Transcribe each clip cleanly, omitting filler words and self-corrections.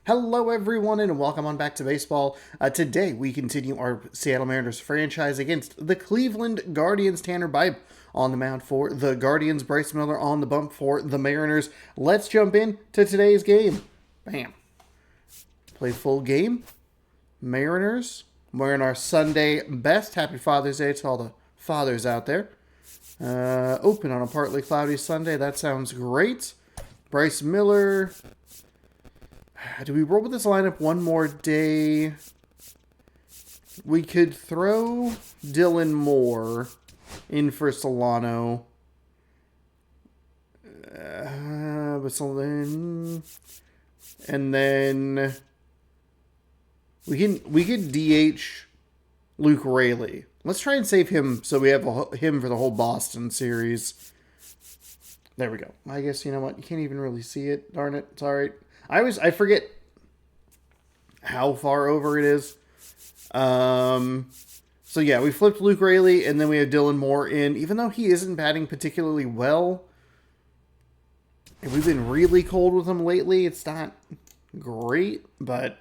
Hello, everyone, and welcome on back to baseball. Today, we continue our Seattle Mariners franchise against the Cleveland Guardians. Tanner Bibe on the mound for the Guardians. Bryce Miller on the bump for the Mariners. Let's jump in to today's game. Bam. Play full game. Mariners wearing our Sunday best. Happy Father's Day to all the fathers out there. Open on a partly cloudy Sunday. That sounds great. Bryce Miller. Do we roll with this lineup one more day? We could throw Dylan Moore in for Solano. And then we could DH Luke Raley. Let's try and save him so we have him for the whole Boston series. There we go. I guess, you know what? You can't even really see it. Darn it. It's all right. I forget how far over it is. So yeah, we flipped Luke Raley, and then we have Dylan Moore in. Even though he isn't batting particularly well, and we've been really cold with him lately, it's not great, but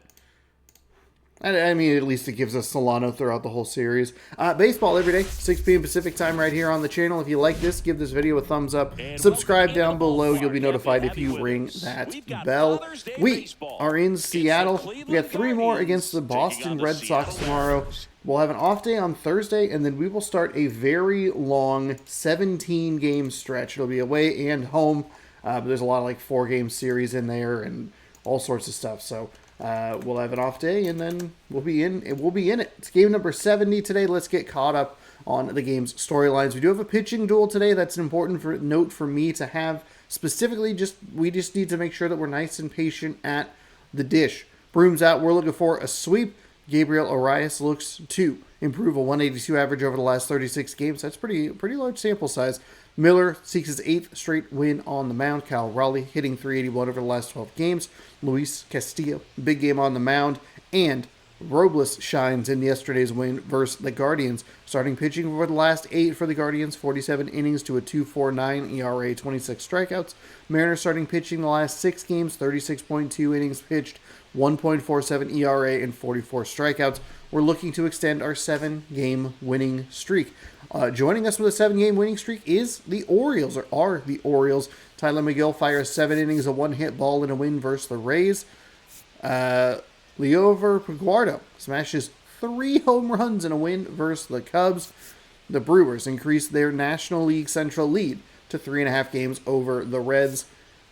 I mean, at least it gives us Solano throughout the whole series. Baseball every day, 6 p.m. Pacific time right here on the channel. If you like this, give this video a thumbs up. Subscribe down below. You'll be notified if you ring that bell. We are in Seattle. We got 3 more against the Boston Red Sox tomorrow. We'll have an off day on Thursday, and then we will start a very long 17-game stretch. It'll be away and home. But there's a lot of like 4-game series in there and all sorts of stuff. So we'll have an off day, and then we'll be in it. It's game number 70 today. Let's get caught up on the game's storylines. We do have a pitching duel today. That's an important note for me to have. Specifically, we just need to make sure that we're nice and patient at the dish. Brooms out. We're looking for a sweep. Gabriel Arias looks to improve a 182 average over the last 36 games. That's pretty large sample size. Miller seeks his 8th straight win on the mound. Kyle Raleigh hitting .381 over the last 12 games. Luis Castillo, big game on the mound. And Robles shines in yesterday's win versus the Guardians. Starting pitching for the last 8 for the Guardians, 47 innings to a 2.49 ERA, 26 strikeouts. Mariners starting pitching the last 6 games, 36.2 innings pitched, 1.47 ERA, and 44 strikeouts. We're looking to extend our 7-game winning streak. Joining us with a 7-game winning streak is the Orioles, or are the Orioles. Tyler McGill fires 7 innings, a 1-hit ball in a win versus the Rays. Leover Paguardo smashes 3 home runs in a win versus the Cubs. The Brewers increase their National League Central lead to 3.5 games over the Reds.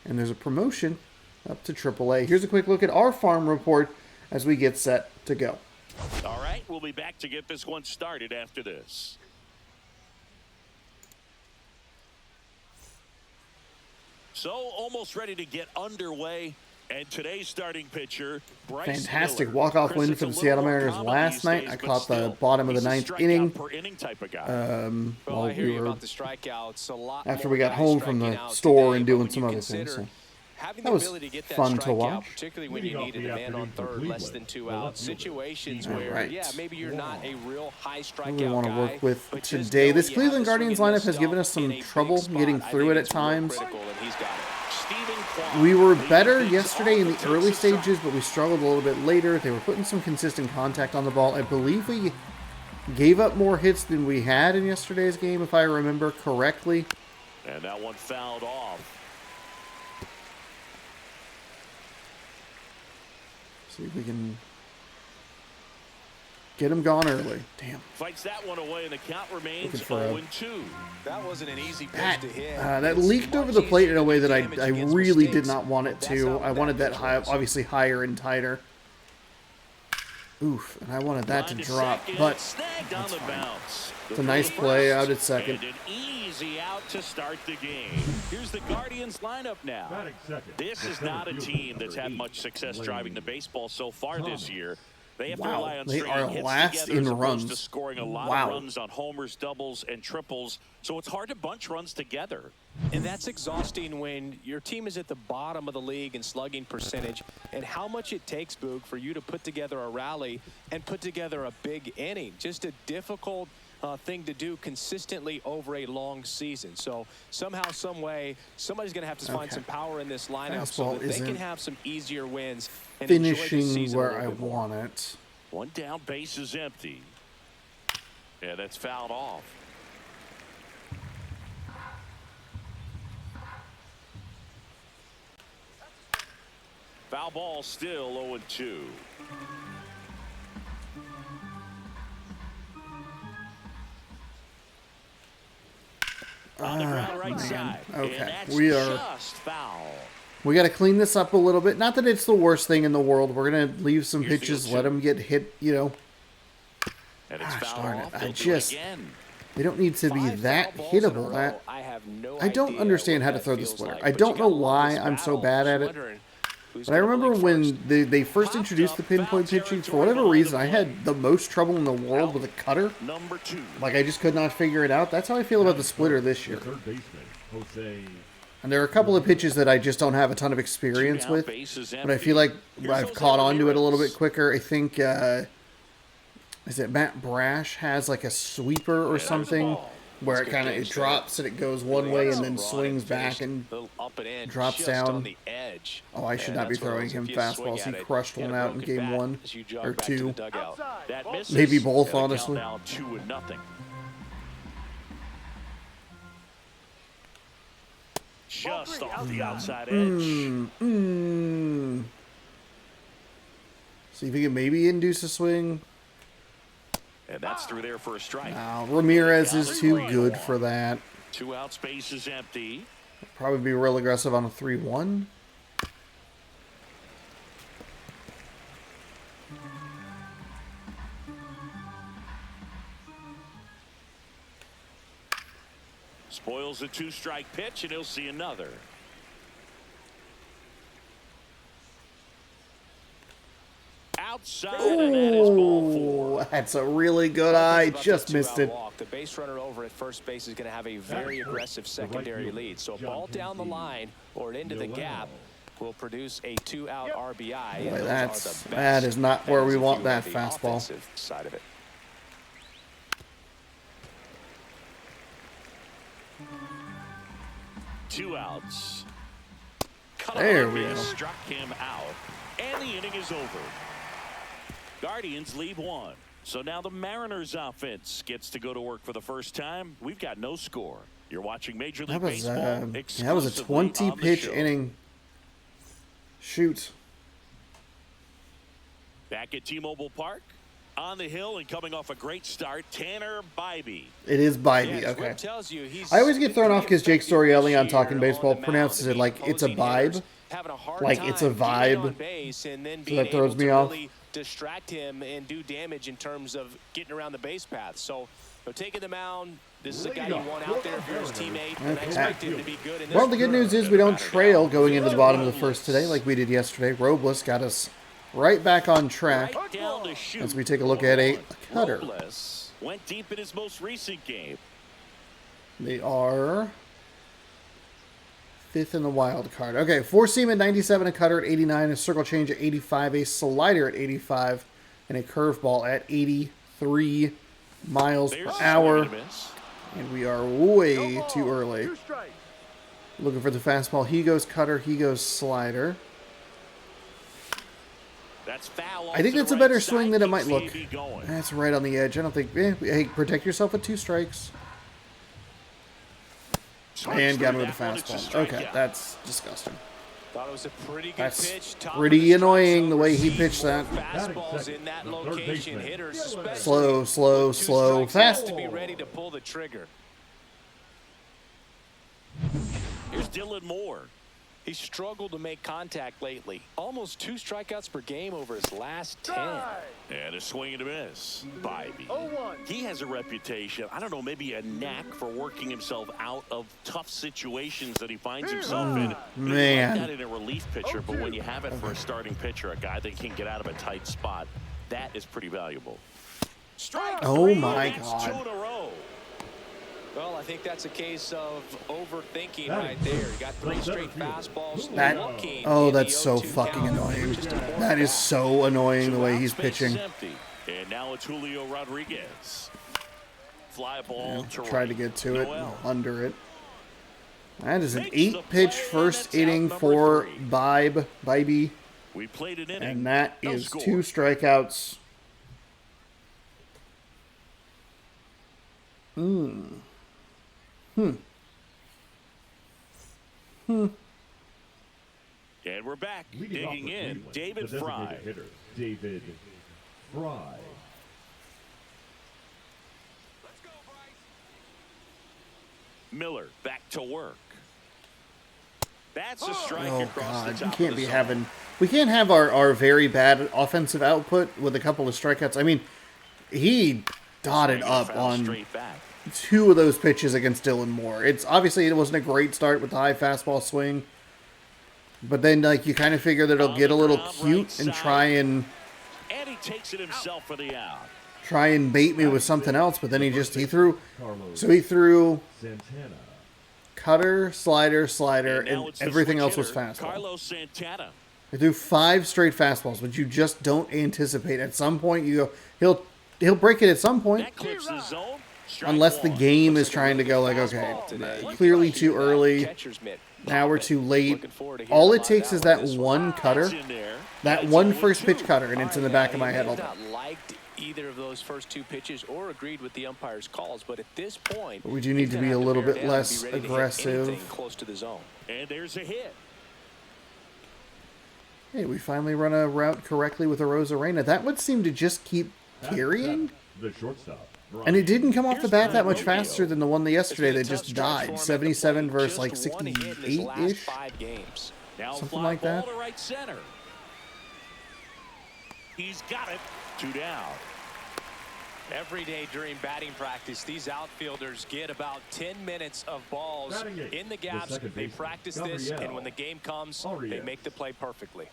And there's a promotion up to AAA. Here's a quick look at our farm report as we get set to go. All right, we'll be back to get this one started after this. So, almost ready to get underway. And today's starting pitcher, Bryce Fantastic Miller. walk-off win for the Seattle Mariners last night. I caught the bottom of the 9th inning. While we were after we got home from the store and doing some other things. So that was fun to watch. Particularly when you needed a man on third, less than 2 outs. Situations where, yeah, maybe you're not a real high strikeout guy. We want to work with today. This Cleveland Guardians lineup has given us some trouble getting through it at times. We were better yesterday in the early stages, but we struggled a little bit later. They were putting some consistent contact on the ball. I believe we gave up more hits than we had in yesterday's game, if I remember correctly. And that one fouled off. See if we can get him gone early. Damn. Fights that one away, and the count remains 0-2. That wasn't an easy pitch to hit. That leaked over the plate in a way that I really did not want it to. I wanted that high, obviously higher and tighter. Oof, and I wanted that to drop, but that's fine. It's a nice play out at second. And an easy out to start the game. Here's the Guardians lineup now. This is not a team that's had much success driving the baseball so far this year. They have to rely on they are hits last in runs. To scoring a lot of runs on homers, doubles, and triples. So it's hard to bunch runs together. And that's exhausting when your team is at the bottom of the league in slugging percentage, and how much it takes, Boog, for you to put together a rally and put together a big inning. Just a difficult thing to do consistently over a long season. So somehow, some way, somebody's going to have to find some power in this lineup so that they can have some easier wins and finishing where I want it. One down, base is empty. Yeah, that's fouled off. Foul ball, still 0-2. On the ground right side. Okay, we got to clean this up a little bit. Not that it's the worst thing in the world. We're gonna leave some pitches, let them get hit. You know. Gosh darn it! They don't need to be that hittable. I don't understand how to throw the splitter. I don't know why I'm so bad at it. But I remember when they first introduced the pinpoint pitching, for whatever reason, I had the most trouble in the world with a cutter. Like, I just could not figure it out. That's how I feel about the splitter this year. And there are a couple of pitches that I just don't have a ton of experience with, but I feel like I've caught on to it a little bit quicker. I think, is it Matt Brash has like a sweeper or something? Where it drops and it goes one way and then swings back and drops down. Oh, I should not be throwing him fastballs. He crushed one out in game 1 or 2. Maybe both, honestly. Just off the outside edge. See if he can maybe induce a swing. And that's through there for a strike. Ramirez is too good for that. 2 out, space is empty. Probably be real aggressive on a 3-1. Spoils a 2-strike pitch, and he'll see another. Outside, and that is ball 4. That's a really good eye. Just missed it. The base runner over at first base is going to have a very aggressive secondary lead. So a ball down the line or into the gap will produce a 2-out RBI. Boy, that is not where we want that fastball. Side of it. Two outs. There we go. Struck him out, and the inning is over. Guardians lead 1. So now the Mariners offense gets to go to work for the first time. We've got no score. You're watching Major League Baseball. That was a 20-pitch inning. Shoot. Back at T-Mobile Park. On the hill and coming off a great start, Tanner Bybee. It is Bybee, okay. I always get thrown off because Jake Storielli on Talking Baseball pronounces it like it's a vibe. Like it's a vibe. So that throws me off. Distract him and do damage in terms of getting around the base path. So taking the mound, this is a guy you want out there if you're his teammate. And I expect him to be good in this. Well, the good news is we don't trail going into the bottom of the first today like we did yesterday. Robles got us right back on track as we take a look at a cutter. Robles went deep in his most recent game. They are 5th in the wild card. Okay, 4-seam at 97, a cutter at 89, a circle change at 85, a slider at 85, and a curveball at 83 miles per hour. And we are way too early. Looking for the fastball. He goes cutter, he goes slider. That's foul. I think that's a better swing than it might look. That's right on the edge. I don't think... hey, protect yourself with 2 strikes. And got me with the fastball. Okay, that's disgusting. Thought it was a pretty good pitch. Pretty annoying the way he pitched that. Fastballs in that location. Hitters slow, fast. To be ready to pull the trigger. Here's Dylan Moore. He struggled to make contact lately. Almost 2 strikeouts per game over his last 10. And a swing and a miss. Bybee. He has a reputation, I don't know, maybe a knack for working himself out of tough situations that he finds himself in. Man. Not in a relief pitcher, but when you have it for a starting pitcher, a guy that can get out of a tight spot, that is pretty valuable. Oh my God. 2 in a row. Well, I think that's a case of overthinking right there. You got 3 straight fastballs. That's so fucking annoying. That is so annoying the way he's pitching. And now it's Julio Rodriguez. Fly ball to Try to get to it, Noel. under it. That is an Makes 8-pitch the play, first that's inning out for number 3. Bibey. We played an inning. And that No is score. 2 strikeouts. And we're back. Leading off Digging for in, Cleveland, David the Fry. designated hitter, David Fry. Miller back to work. That's a strike Oh, across the God. top You can't of the be zone. having... We can't have our very bad offensive output with a couple of strikeouts. I mean, he dotted Swinging a up foul on straight back. 2 of those pitches against Dylan Moore. It's obviously it wasn't a great start with the high fastball swing, but then like you kind of figure that it'll On get the a little ground, cute right and side. try and And he takes it himself for the out. bait me with something else. But then he threw Carlos he threw Santana. cutter, slider, And now and it's the everything switch else was hitter, fastball. Carlos Santana. He threw 5 straight fastballs, which you just don't anticipate. At some point, you go he'll break it at some point. That clips the zone. Strike Unless the 1. game is trying to go like, okay, clearly too early. Now we're too late. All it takes is that one cutter, It's in there. that It's one 0-2. first pitch cutter, and it's in the back of my head all He day. may have not liked either of those first 2 pitches or agreed with the umpire's calls, but at this point, But we do need he's to gonna be a have to little bear bit down and less be ready to hit aggressive. anything close to the zone. And there's a hit. Hey, we finally run a route correctly with a Rosarena. That would seem to just keep carrying. The shortstop. And it didn't come off the Here's bat that much Romeo. faster than the one yesterday It's been that a tough just stretch for him died. at the 77 plate. versus like Just 1 hit in his last 68-ish. 5 games. Now Something fly like ball that. to right center. He's got it. 2 down. Every day during batting practice, these outfielders get about 10 minutes of balls Batting eighth, in the the gaps. second They baseman, practice this, and Gabriel when the game comes, they Arias. make the play perfectly.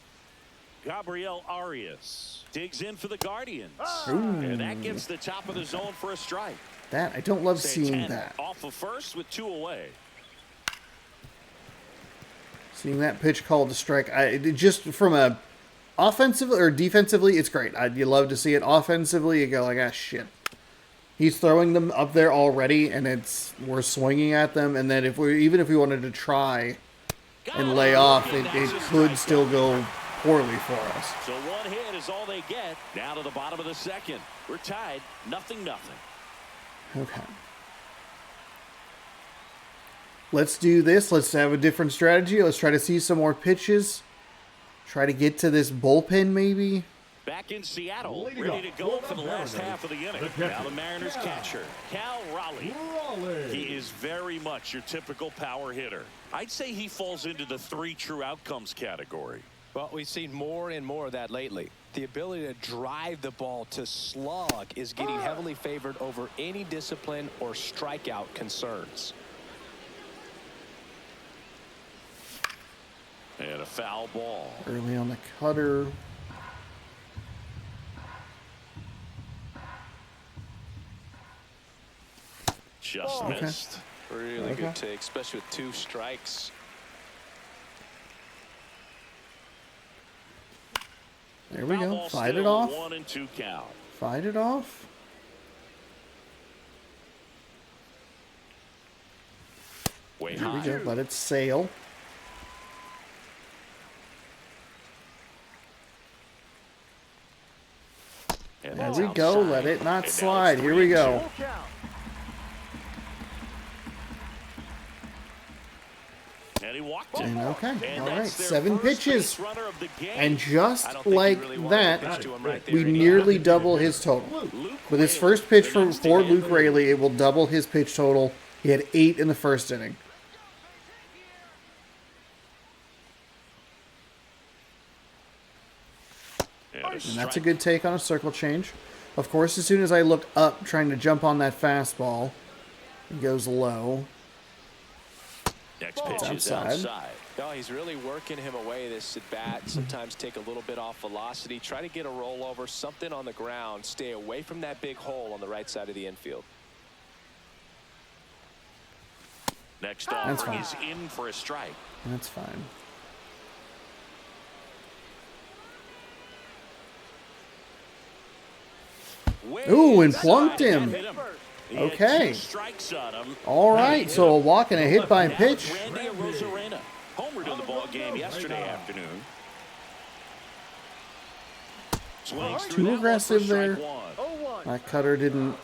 Gabriel Arias digs in for the Guardians. And that gets the top of the zone for a strike. That, I don't love seeing Santana that. off of first with 2 away. Seeing that pitch called to strike. Just from a offensive or defensively, it's great. You love to see it. Offensively, you go like, ah, shit. He's throwing them up there already, and we're swinging at them. And then even if we wanted to try and lay off, it could still go poorly for us. So 1 hit is all they get. Now to the bottom of the second. We're tied. 0-0. Okay. Let's do this. Let's have a different strategy. Let's try to see some more pitches. Try to get to this bullpen, maybe. Back in Seattle, Leading ready off to go for for the the last Mariners, half of the inning. the catcher, Now the Mariners Cal catcher, Cal Raleigh. Raleigh. He is very much your typical power hitter. I'd say he falls into the 3 true outcomes category. Well, we've seen more and more of that lately. The ability to drive the ball to slug is getting heavily favored over any discipline or strikeout concerns. And a foul ball. Early on the cutter. Just missed. Really Okay. good take, especially with 2 strikes. There we Foul go. ball Fight it still, off. 1-2 count. Fight it off. Way There we high. go. Let it sail. And There that's we go. outside. Let it not And now slide. it's Here we 3-2. go. And he walked it. And okay. And All right. that's their 7 first pitches. base runner of the game. And just I don't think he like really wanted to that, pitch to him right there we anyway. nearly double his total. Luke With his Raley, first pitch the next for to Luke hit. Raley, it will double his pitch total. He had 8 in the first inning. And And that's a good take on a circle change. Of course, as soon as I look up trying to jump on that fastball, it goes low. Next pitch is outside. outside. No, he's really working him away this at bat. Sometimes take a little bit off velocity. Try to get a rollover, something on the ground. Stay away from that big hole on the right side of the infield. Next That's offer fine. is in for a strike. That's fine. Way Ooh, and inside, plunked and him. that hit Okay. Strikes on him. All right, so a walk and a hit by pitch. Randy Arozarena homered in the ball game yesterday afternoon. Swings through Too that aggressive one for there. strike one. That cutter didn't.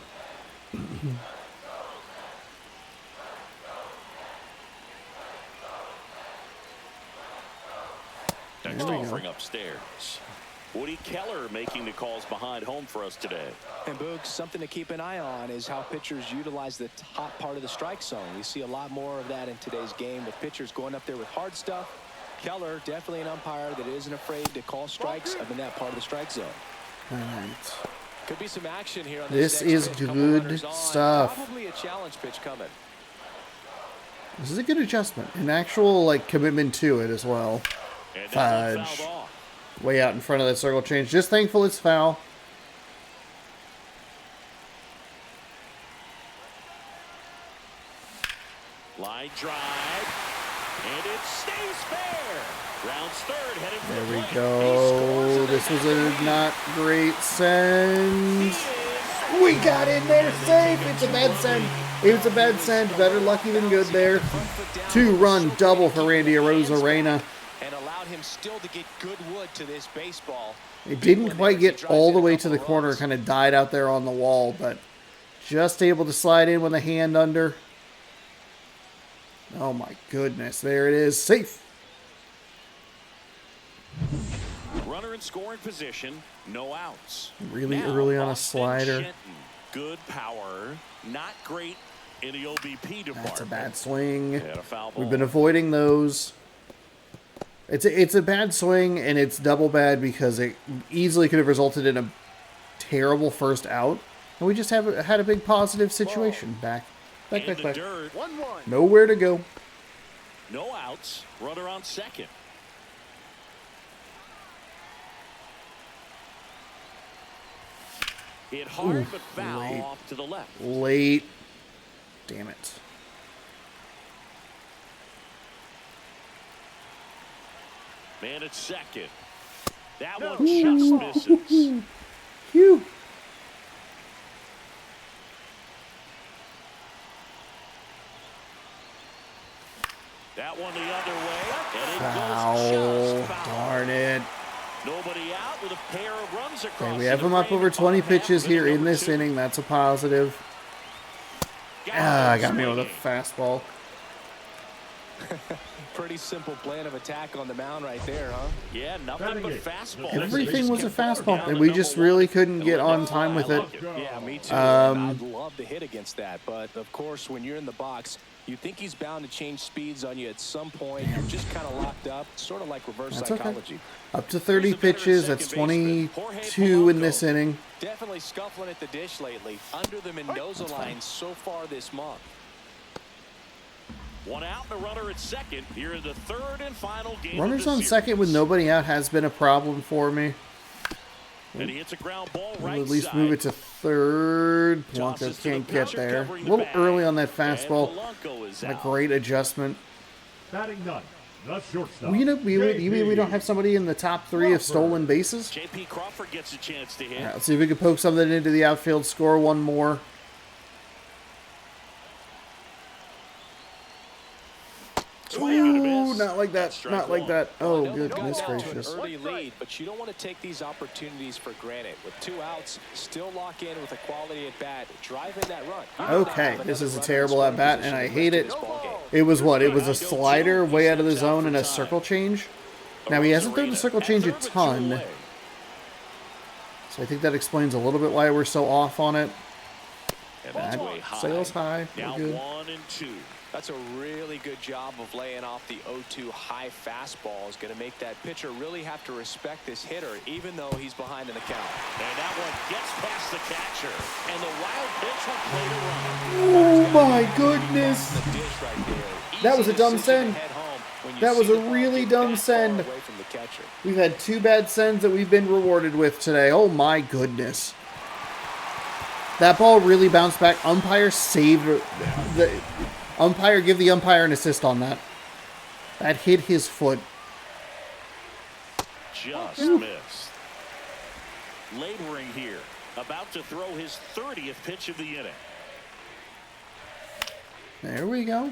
Next offering upstairs. Woody Keller making the calls behind home for us today. And Boog, something to keep an eye on is how pitchers utilize the top part of the strike zone. We see a lot more of that in today's game with pitchers going up there with hard stuff. Keller, definitely an umpire that isn't afraid to call strikes up in that part of the strike zone. All right. Could be some action here on This is good stuff. Probably a challenge pitch coming. This is a good adjustment. An actual like commitment to it as well. Fudge. Way out in front of that circle change. Just thankful it's foul. Line drive. And it stays fair. Rounds third, headed for There the we plate. go. This was a not great send. We got in there safe. It's a bad send. It was a bad send. Better lucky than good there. 2-run double for Randy Arozarena. And allowed him still to get good wood to this baseball. It didn't quite get all the way to the corner. Kind of died out there on the wall, but just able to slide in with a hand under. Oh my goodness. There it is. Safe. Runner in scoring position, no outs. Really Now, early on a Austin slider. Shenton. Good power, not great in the OBP department. That's a bad swing. And a foul ball. We've been avoiding those. It's a bad swing, and it's double bad because it easily could have resulted in a terrible first out. And we just had a big positive situation. Back. In the dirt. 1-1. Nowhere to go. No outs. Runner on second. Hit hard but foul late. off to the left. Late. Damn it. Man at second. That one just misses. Phew. That one the other way. And it Foul. goes just foul. Darn it. Nobody out with a pair of runs across. Okay, we have him up over 20 pitches here in this inning. That's a positive. Got me with a fastball. Pretty simple plan of attack on the mound right there, huh? Yeah, nothing but fastball. Everything was a fastball, and we just really couldn't get on time with it. Yeah, me too. I'd love to hit against that, but of course, when you're in the box, you think he's bound to change speeds on you at some point. You're just kind of locked up, sort of like reverse psychology. Okay. Up to 30 pitches. That's 22 in this inning. Definitely scuffling at the dish lately. Under the Mendoza line so far this month. One out and a runner at second here in the third and final game. Runners on second with nobody out has been a problem for me. And he hits a ground ball right We'll at least side. move it to third. Polanco can't get there. A little early on that fastball. A great adjustment. Batting ninth, the shortstop. Well, you mean we don't have somebody in the top 3 of stolen bases? JP Crawford gets a chance to hit. All right, let's see if we can poke something into the outfield, score one more. Ooh, not like that. Not like that. Oh, goodness gracious. Early lead, but you don't want to take these opportunities for granted. With 2 outs, still lock in with a quality at bat, drive in that run. Okay, this is a terrible at bat, and I hate it. It was what? It was a slider way out of the zone and a circle change. Now he hasn't thrown the circle change a ton, so I think that explains a little bit why we're so off on it. That sails high. Now We're good. 1-2. That's a really good job of laying off the 0-2 high fastball. Is going to make that pitcher really have to respect this hitter, even though he's behind in the count. And that one gets past the catcher. And the wild pitch will play to run. Oh my goodness! That was a dumb send. That was a really dumb send. We've had 2 bad sends that we've been rewarded with today. Oh my goodness. That ball really bounced back. Umpire saved the... Umpire, give the umpire an assist on that. That hit his foot. Just missed. Laboring here. About to throw his 30th pitch of the inning. There we go.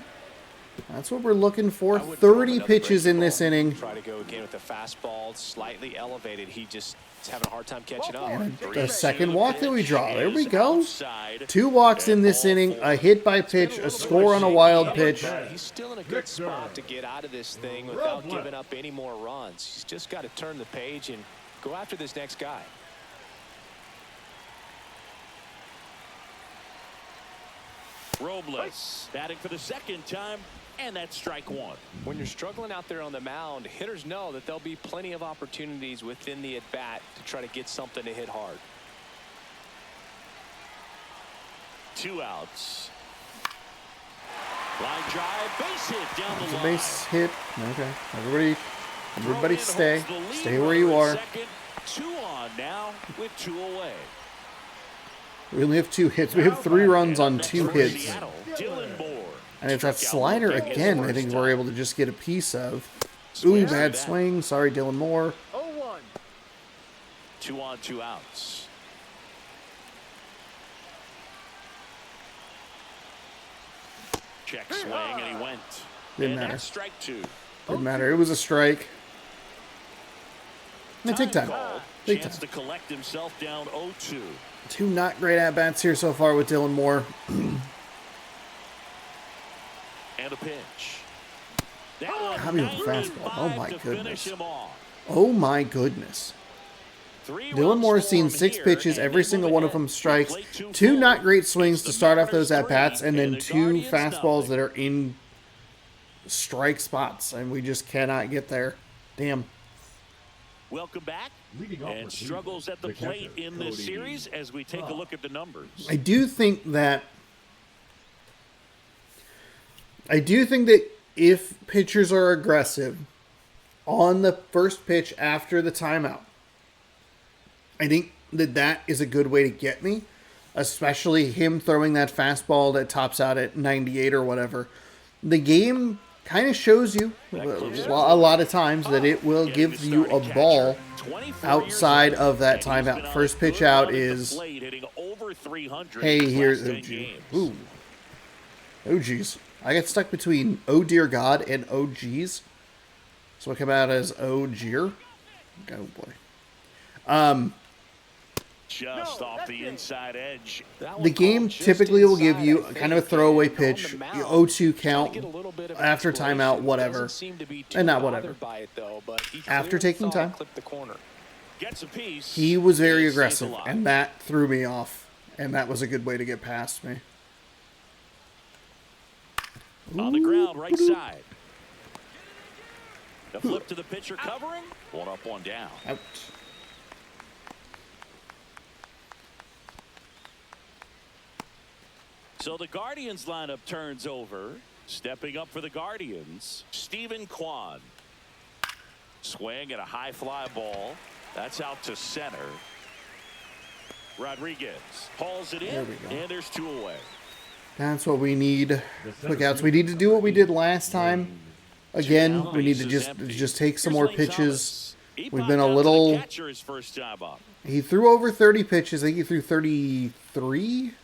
That's what we're looking for. I would throw 30 another pitches in breaking this ball. inning. Try to go again with the fastball slightly elevated. He just is having a hard time catching up. And the second walk that we draw. There we go. 2 walks in this inning. A hit by pitch. A score on a wild pitch. He's still in a good spot to get out of this thing without giving up any more runs. He's just got to turn the page and go after this next guy. Robles batting for the second time, and that's strike 1. When you're struggling out there on the mound, hitters know that there'll be plenty of opportunities within the at-bat to try to get something to hit hard. 2 outs. Line drive, base hit down the It's a line. base hit. Okay. Everybody stay. Throw in holds the Stay lead where you runner are. at second. 2 on now with 2 away. We only have 2 hits. We have 3 runs on 2 For hits. Seattle, Dylan Moore. And it's that Struck out slider looking his again I first think we're time. able to just get a piece of. Ooh, Swings bad to that. swing. Sorry, Dylan Moore. 2 on, 2 outs. Check swing, and he went. Didn't And matter. that's strike 2. Didn't matter. It was a strike. And take time. Called. Take Chance time. to collect himself down 0-2. 2 not great at-bats here so far with Dylan Moore. And a pitch. That one Got me with the fastball. Oh, 95 my to goodness. finish him off. Oh my goodness. 3 Dylan runs Moore's for seen him 6 here, pitches, and every they single move one of ahead. them strikes. Play 2 2 full. not great swings It's to the start off those Mariners at-bats, 3 and then the 2 Guardians fastballs nothing. that are in strike spots, and we just cannot get there. Damn. Welcome back. Leading off And with struggles at the the plate catcher, in this Cody series as we take a look at the numbers. I do think that if pitchers are aggressive on the first pitch after the timeout, I think that is a good way to get me, especially him throwing that fastball that tops out at 98 or whatever. The game kind of shows you a lot of times that it will give you a ball outside of that timeout. First pitch out is, hey, here's, ooh, oh geez. I got stuck between oh dear God and oh geez. So I come out as oh jeer. Oh boy. Just off the inside edge. The game typically will give you kind of a throwaway pitch, 0-2 count, after timeout, whatever. And not whatever. After taking time, Gets a piece. he was very and stays aggressive, alive. and that threw me off. And that was a good way to get past me. On the ground, right side. The flip to the pitcher covering. 1 up, 1 down. Out. So the Guardians lineup turns over. Stepping up for the Guardians, Stephen Kwan. Swing at a high fly ball. That's out to center. Rodriguez hauls it in, There we go. and there's 2 away. That's what we need. Quick outs. We need to do what we did last time. Again, we need to just take some more pitches. We've been a little. Catcher first time up. He threw over 30 pitches. I think he threw 33.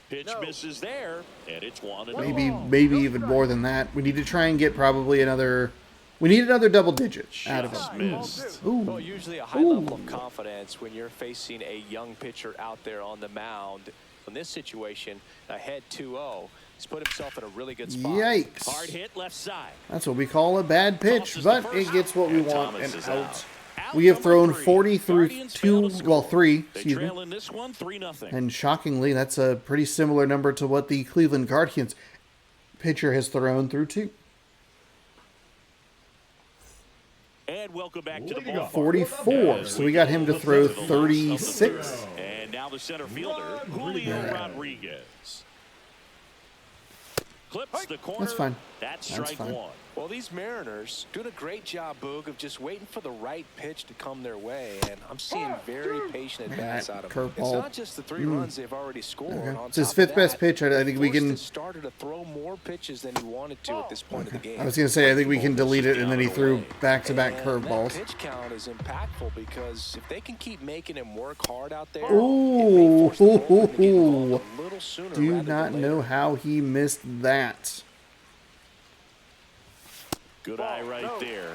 Pitch misses there, and it's 1-0. Maybe even more than that. We need to try and get probably another. We need another double digit out of Just him. missed. Well, Ooh. usually a high level of confidence when you're facing a young pitcher out there on the mound. In this situation, ahead 2-0, he's put himself in a really good spot. Yikes. Hard hit left side. That's what we call a bad pitch, but it gets what we want Thomas and is out. Out We have number thrown 3. 40 through Guardians 2, fail to score. well 3, They excuse me. trail in this one 3-0. And shockingly, that's a pretty similar number to what the Cleveland Guardians pitcher has thrown through 2. And welcome back to the ball. 44. So we got him to throw 36. And now the center fielder, Julio Rodriguez. Clips the corner. That's fine. That's That's strike fine. 1. Well, these Mariners doing a great job, Boog, of just waiting for the right pitch to come their way, and I'm seeing very patient advance out of them. It's Curveball. not just the 3 runs they've already scored. Okay. On It's his top of 5th best that, pitch. I think we forced can. his starter to throw more pitches than he wanted to at this point of the game. I was going to say, I think we can delete it, and then he threw back-to-back And curveballs. that pitch count is impactful because if they can keep making him work hard out there, Ooh. it may force the bullpen to get involved a little sooner Do rather not than know later. how he missed that. Good eye right there.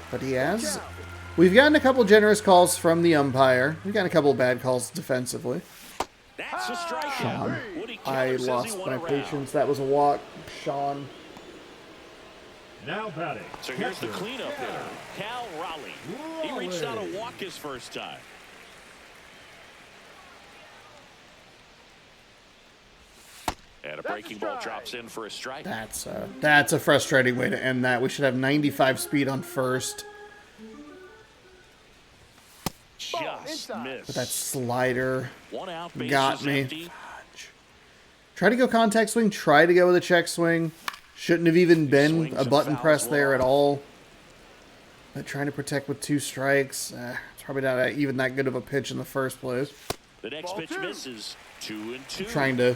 But he has. We've gotten a couple generous calls from the umpire. We've gotten a couple of bad calls defensively. That's a strikeout. Woody I Keller says he lost won my a round. patience. That was a walk. Sean. Now batting. So here's the cleanup hitter, Cal Raleigh. He reached out a walk his first time. And a breaking ball drops in for a strike. That's a frustrating way to end that. We should have 95 speed on first. Just missed. But that slider One out, base got is me. empty. Try to go contact swing. Try to go with a check swing. Shouldn't have even been Swings a and button fouls press there one at off. all. But trying to protect with 2 strikes. It's probably not even that good of a pitch in the first place. The next pitch misses. 2-2. Trying to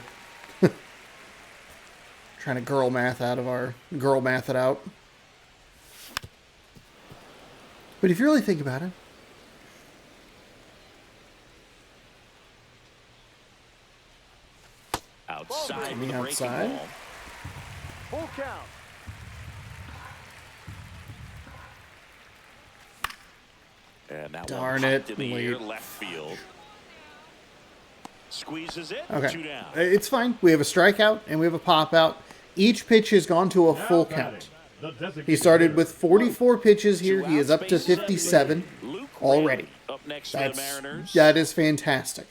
girl math it out. But if you really think about it, Outside On with the a breaking outside. ball. Full count. And that Darn one it, popped in the air late. left field. Squeezes it. okay, 2 down. it's fine. We have a strikeout and we have a pop out. Each pitch has gone to a full count. He started with 44 pitches here. He is up to 57 Luke already. Ray up next for the Mariners. That is fantastic.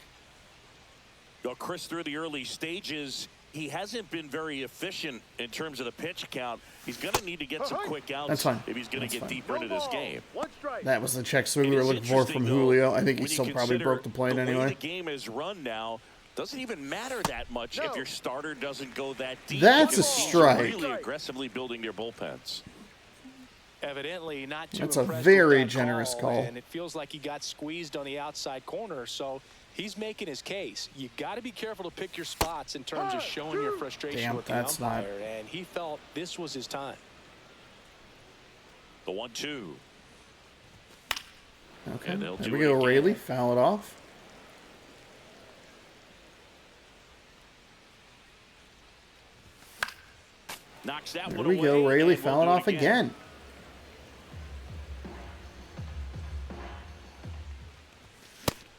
Well, Chris, through the early stages, he hasn't been very efficient in terms of the pitch count. He's going to need to get some quick outs That's fine. if he's going That's to get fine. deeper into this game. One strike. That was the check swing we It were is looking for from interesting, though, Julio. I think he when you still probably consider broke the plate the way anyway. the game is run now. Doesn't even matter that much if your starter doesn't go that deep. That's because a teams are strike. Really aggressively building their bullpens. Evidently not too That's a impressed very with that generous call. and it feels like he got squeezed on the outside corner, so he's making his case. You got to be careful to pick your spots in terms of showing your frustration Damn, with the that's not- umpire, and he felt this was his time. The 1-2. Okay, And they'll there do we it go. again. Raley, foul it off. Knocks that There one we away. go. Raley, and we'll foul it do off again.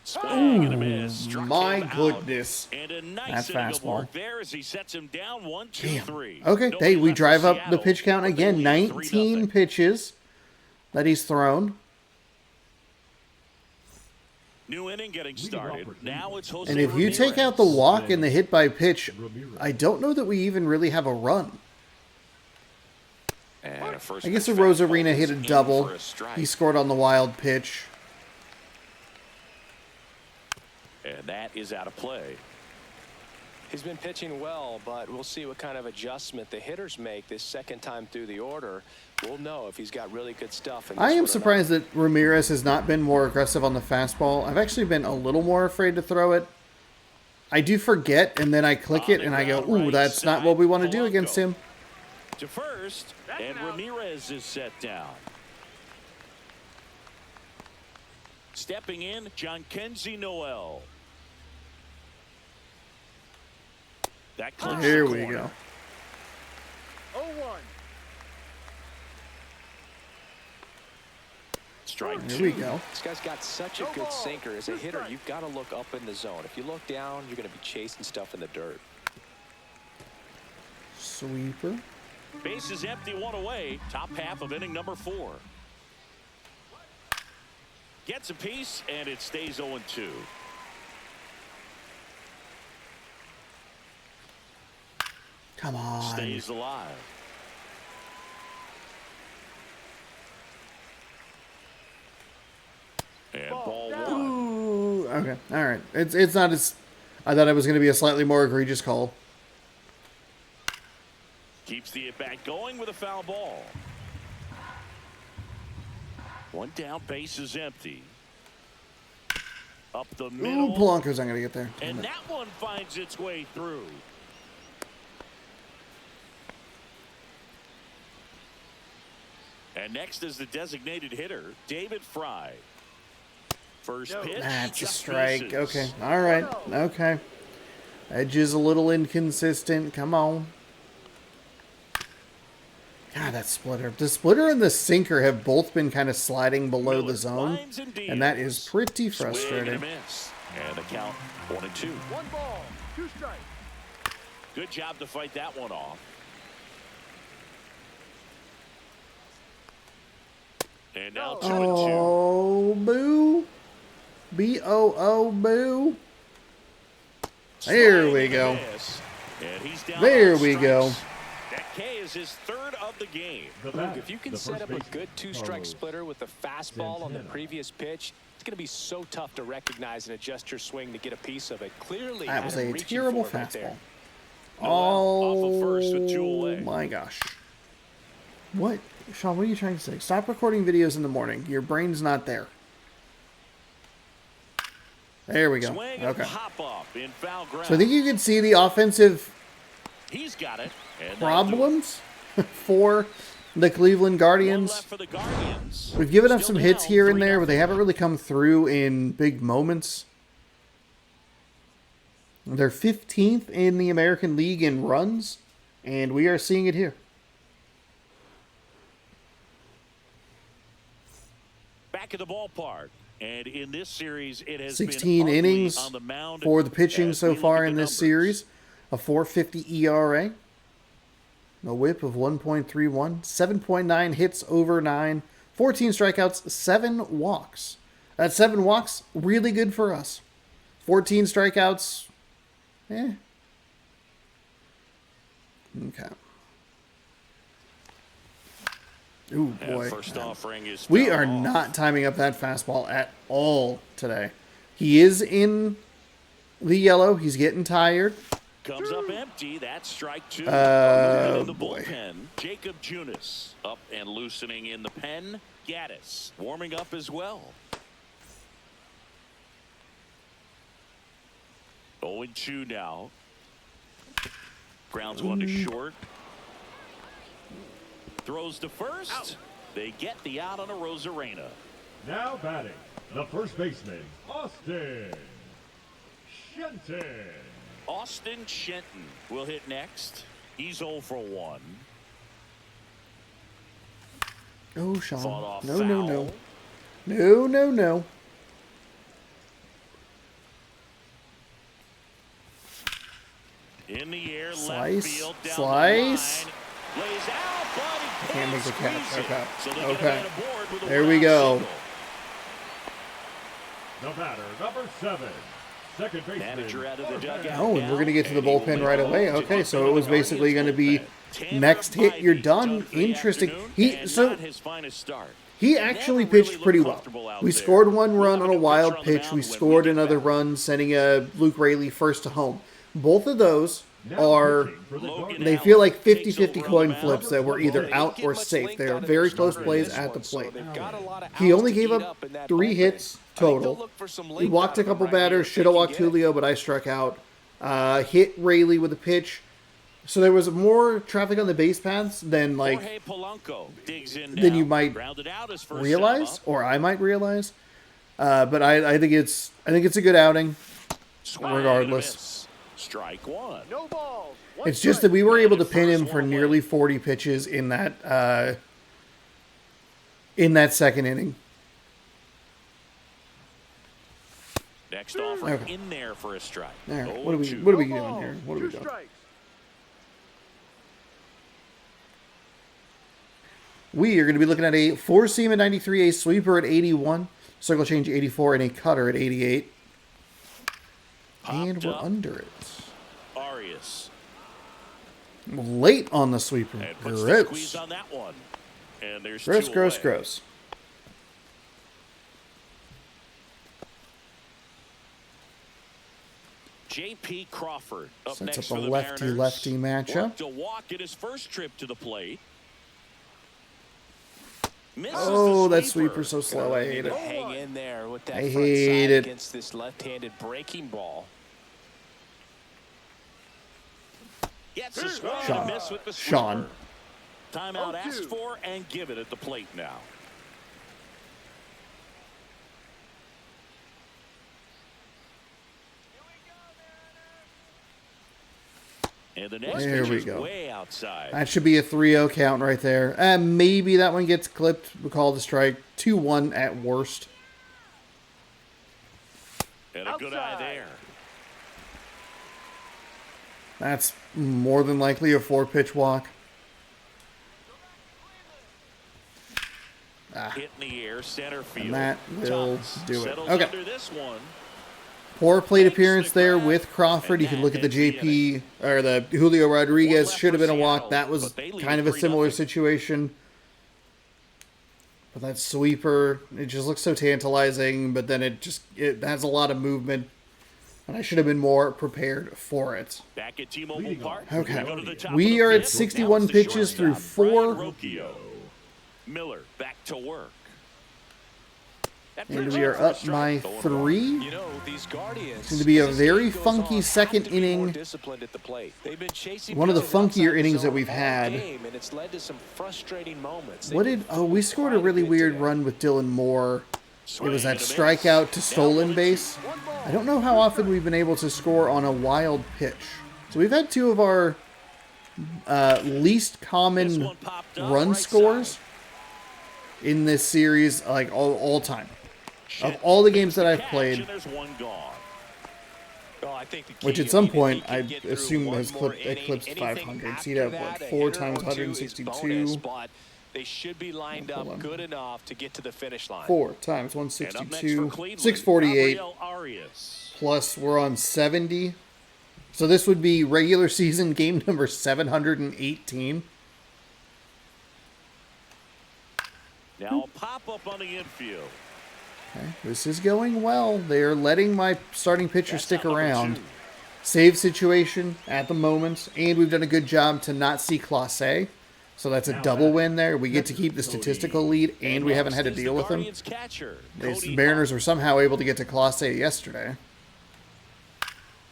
Swing and a miss. Struck My him out. goodness. And a nice That inning of fastball. work there as he sets him down 1-2-3. Damn. Okay, Nobody hey, we left drive for up the Seattle, pitch count but they again. lead 19 3-0. pitches that he's thrown. New inning getting started. Now it's Jose And if you take out the walk and the hit by pitch, I don't know that we even really have a run. And a first I guess the pitch Rose fastball Arena hit is a in double. for a strike. He scored on the wild pitch. And that is out of play. He's been pitching well, but we'll see what kind of adjustment the hitters make this second time through the order. We'll know if he's got really good stuff. In this I one am or surprised that Ramirez has not been more aggressive on the fastball. I've actually been a little more afraid to throw it. I do forget, and then I click it, and I go, ooh, that's not what we want to do against him. To first, and Ramirez is set down. Stepping in, John Kenzie Noel. That clips Here the we corner. go. 0-1. Strike Here two. we go. This guy's got such a good sinker. As a hitter, you've got to look up in the zone. If you look down, you're going to be chasing stuff in the dirt. Sweeper. Base is empty, one away. Top half of inning number 4. Gets a piece, and it stays 0-2. Come on. Stays alive. And ball 1. Ooh, okay, all right. It's not as... I thought it was going to be a slightly more egregious call. Keeps the at-bat going with a foul ball. One down, base is empty. Up the Ooh, middle. Polanco's not going to get there. And that one finds its way through. And next is the designated hitter, David Fry. First pitch. That's a just strike. misses. Okay, all right. Okay. Edge is a little inconsistent. Come on. God, that splitter. The splitter and the sinker have both been kind of sliding below the zone, and that is pretty frustrating. And a miss. And the count 1-2. 1 ball, 2 strikes. Good job to fight that one off. And now 2-2. Oh, boo. B-O-O, boo. There we go. And he's down There on we go. strikes. That K is his 3rd of the game. Luke, if you can set up a good 2-strike splitter with the fastball on the previous pitch, it's going to be so tough to recognize and adjust your swing to get a piece of it. Clearly, That was had him a reaching terrible for it right there. fastball. Off of first with 2 Oh, away. my gosh. What? Sean, what are you trying to say? Stop recording videos in the morning. Your brain's not there. There we go. Swing and Okay. pop up in foul ground. So I think you can see the offensive He's got it. And that'll do it. problems for the Cleveland One Guardians. left for the Guardians. We've given up Still some hits down here and there, but 3-0. they haven't really come through in big moments. They're 15th in the American League in runs, and we are seeing it here. Back at the ballpark. And in this series, it has 16 been ugly innings on the mound for the pitching as so we look far at in the this numbers. series. A 4.50 ERA. A whip of 1.31. 7.9 hits over 9. 14 strikeouts, 7 walks. That's 7 walks, really good for us. 14 strikeouts, eh. Okay. Ooh, And boy. first offering is We fouled are off. not timing up that fastball at all today. He is in the yellow. He's getting tired. Comes up empty. That's strike 2. Oh, Moving in the boy. bullpen. Jacob Junis up and loosening in the pen. Gaddis warming up as well. 0-2 now. Grounds one to short. Throws to first. Out. They get the out on a Rosarena. Now batting, the first baseman, Austin Shenton. Austin Shenton will hit next. He's 0 for 1. Oh, Fought Sean. off No, foul. no, no. No, no, no. In the air, Slice, left field, down slice. the line. Lays out, but he Can't make the catch. squeeze it. Okay. So they get a Okay. man aboard with a There we one-out go. single. The batter, number 7, second baseman. Manager out of the dugout. Oh, and we're going to get to the bullpen right away. Okay, so it was basically going to be Tanner next hit, you're Bybee done. for the Interesting. afternoon, and not his finest start. He Never actually really pitched looked pretty well. comfortable out We there. scored one We'll run have on a new wild pitcher on the pitch. mound We when scored get another back. run, sending Luke Raley first to home. Both of those Now are, pitching for the Logan Guardians. they Allen feel like takes 50-50 over on coin the mound. flips that were either They out didn't or get much safe. length They are out of very their close starter in plays this at one, the so plate. they've got a lot of He outs only to gave eat up in that 3 bullpen. hits I think they'll total. look for some He length walked out a of him couple right here batters, if should they have can walked get it. Julio, but I struck out. Hit Raley with a pitch. So there was more traffic on the base paths than like Jorge Polanco digs in than now. you might Grounded out his first realize, time up. or I might realize. But I think it's a good outing. Swing regardless. and a miss. Strike 1. No balls. 1 It's just strike. that we were able to Batted pin him first for one nearly away. 40 pitches in that second inning. Next offer Okay. in there for a strike. All right, 0-2. what are we No doing balls, here? What are 2 we doing? strikes. We are going to be looking at a 4-seam at 93, a sweeper at 81, circle change 84, and a cutter at 88. And Popped we're up. under it. Arias. Late on the sweeper. And puts the squeeze Gross. on that one. And there's Gross, two gross, away. gross. J.P. Crawford up Sets next up for a the lefty-lefty Mariners. matchup. Worked a walk in his first trip to the plate. Misses Oh, the that sweeper's so slow. I Need hate to it. hang in there with that I front hate side it. against this left-handed breaking ball. Gets a swing and Sean. a miss with the sweeper. Sean. Timeout 0-2. asked for and given at the plate now. And the next There we pitcher's go. way outside. That should be a 3-0 count right there. Maybe that one gets clipped. We call the strike. 2-1 at worst. And a good eye there. That's more than likely a 4-pitch walk. Hit in the air, center field. And that will Toss. do it. Settles Okay. under this one. Poor plate appearance there with Crawford. You can look at the JP, or the Julio Rodriguez. Should have been a walk. That was kind of a similar situation. But that sweeper, it just looks so tantalizing, but then it has a lot of movement. And I should have been more prepared for it. Back at T-Mobile Park. Okay. Go to the top We of are the at fifth. 61 Now it's the pitches through shortstop, 4. Brian Rocchio. Miller back to work. And we are up by 3. You know, these Guardians Seemed to be a as this very game goes funky on, second have to be more inning. disciplined at the plate. They've been chasing One of the pitches outside funkier the innings that zone we've all had. game, and it's led to some frustrating moments. What did... Oh, we scored a really weird run with Dylan Moore. It was that strikeout to stolen base. I don't know how often we've been able to score on a wild pitch. So we've had 2 of our least common run scores in this series, like all time. Of all the games that I've played, which at some point I assume has eclipsed 500. So you'd have, what, 4 times 162? They should be lined up good enough to get to the finish line. 4 times 162, 648, plus we're on 70. So this would be regular season game number 718. Now a pop-up on the infield. Okay, this is going well. They're letting my starting pitcher stick around. Save situation at the moment, and we've done a good job to not see Clase. So that's a double win there. We get to keep the statistical lead, and we haven't had to deal with them. The Mariners were somehow able to get to Clase yesterday.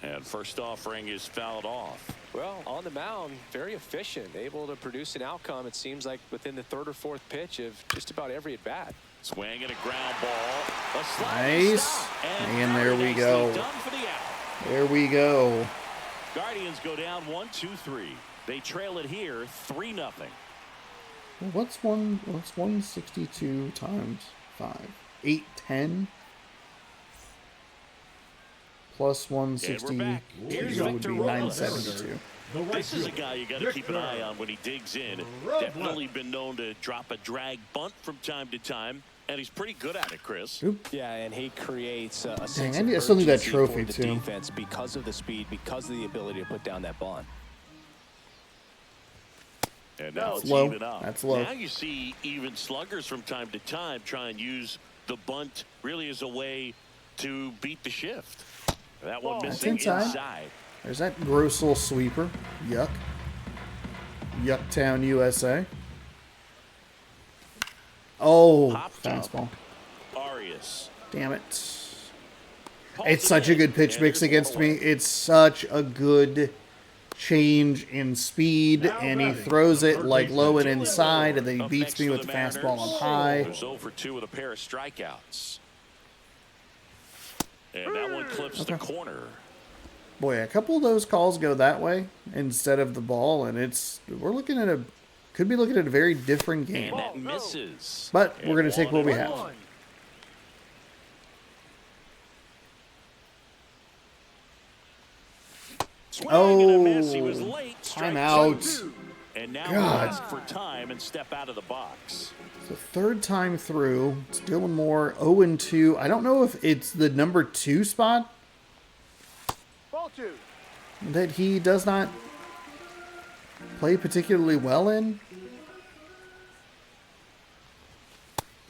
And first offering is fouled off. Well, on the mound, very efficient, able to produce an outcome, it seems like, within the 3rd or 4th pitch of just about every at-bat. Swing and a ground ball. Nice. And there we go. There we go. Guardians go down 1-2-3. They trail it here 3-0. What's 162 times 5? 810 plus 160 would be 972. This is a guy you got to keep an eye on when he digs in. Definitely been known to drop a drag bunt from time to time, and he's pretty good at it, Chris. Oop. Yeah, and he creates a sense I of still need that urgency trophy, for the too. defense because of the speed, because of the ability to put down that bunt. And now it's low. even up. That's low. Now you see even sluggers from time to time try and use the bunt really as a way to beat the shift. That one missing inside. There's that gross little sweeper. Yuck. Yucktown, USA. Oh, fastball. Arias. Damn it. It's such a good pitch mix against me. It's such a good change in speed, and he throws it like low and inside, and then he beats me with the fastball on high. There's 0 for 2 with a pair of strikeouts. And that one clips the corner. Boy, a couple of those calls go that way instead of the ball, and could be looking at a very different game. And that misses. But we're going to take what we have. Oh, timeout. And now God. ask for time and step out of the box. The 3rd time through. It's Dylan Moore, 0-2. I don't know if it's the number 2 spot Ball 2. that he does not play particularly well in.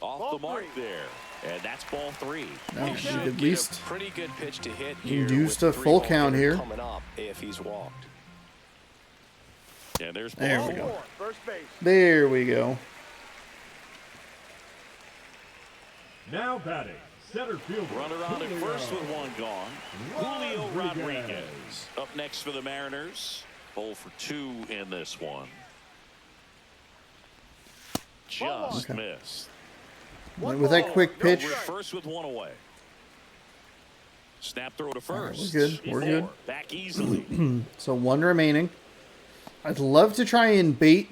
Off the mark there. And that's ball 3. No, He should at get least a pretty good pitch to hit here induced with a 3 full balls count here. coming up if he's walked. And there's ball There we 4. go. First base. There we go. Now batting, center fielder. Runner on at first with 1 gone. Julio Rodriguez up next for the Mariners. 0 for 2 in this one. Just missed. With that quick pitch. Over at first with 1 away. Snap throw to first. We're good. We're good. Back easily. So 1 remaining. I'd love to try and bait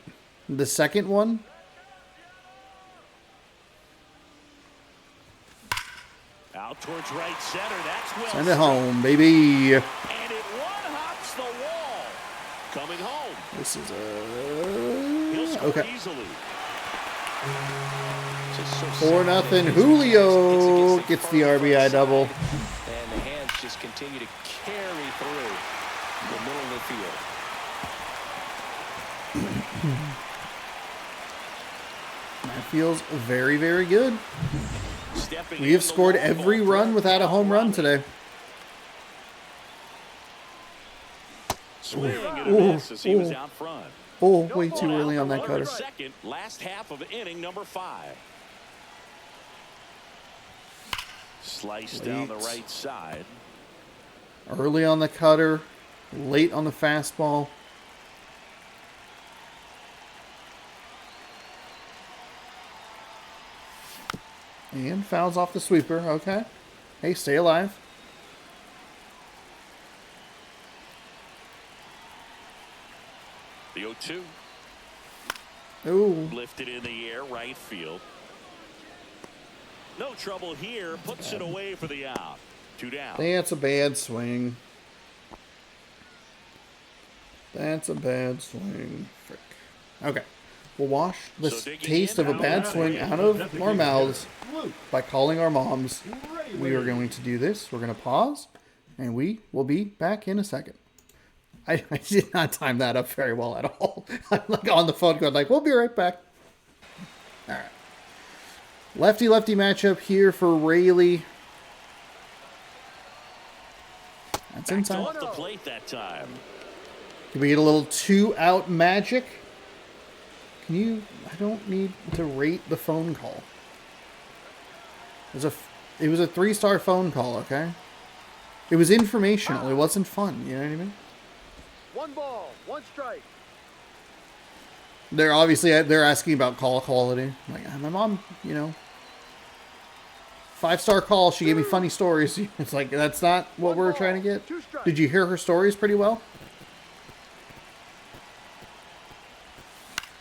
the second one. Out towards right center. That's well Send it home, baby. And it one-hops the wall. Coming home. This is He'll score okay. easily. 4-0. Julio gets the RBI double. And the hands just continue to carry through the middle of the field. That feels very, very good. Stepping We have in the scored long every ball run threat without a home run today. Swing and a miss as he was out front. Oh, way too early on that Runner cutter. second, last half of inning number 5. Slice down the Late. right side. Early on the cutter, late on the fastball. And fouls off the sweeper. Okay. Hey, stay alive. The 0-2. Ooh. Lifted in the air, right field. No trouble here. Puts it away for the out. 2 down. That's a bad swing. That's a bad swing. Frick. Okay. We'll wash the So digging taste in of a now, bad swing out of our mouths Luke by calling our moms. Rayleigh. We are going to do this. We're going to pause, and we will be back in a second. I did not time that up very well at all. I'm like on the phone going like, we'll be right back. All right. Lefty-lefty matchup here for Rayleigh. That's Backed inside. off the plate that time. Can we get a little 2-out magic? Can you... I don't need to rate the phone call. It was a 3-star phone call, okay? It was informational. It wasn't fun. You know what I mean? 1 ball, 1 strike. They're asking about call quality. Like, my mom, 5-star call. She gave me funny stories. It's like, that's not what we're trying to get. 2 strikes. Did you hear her stories pretty well?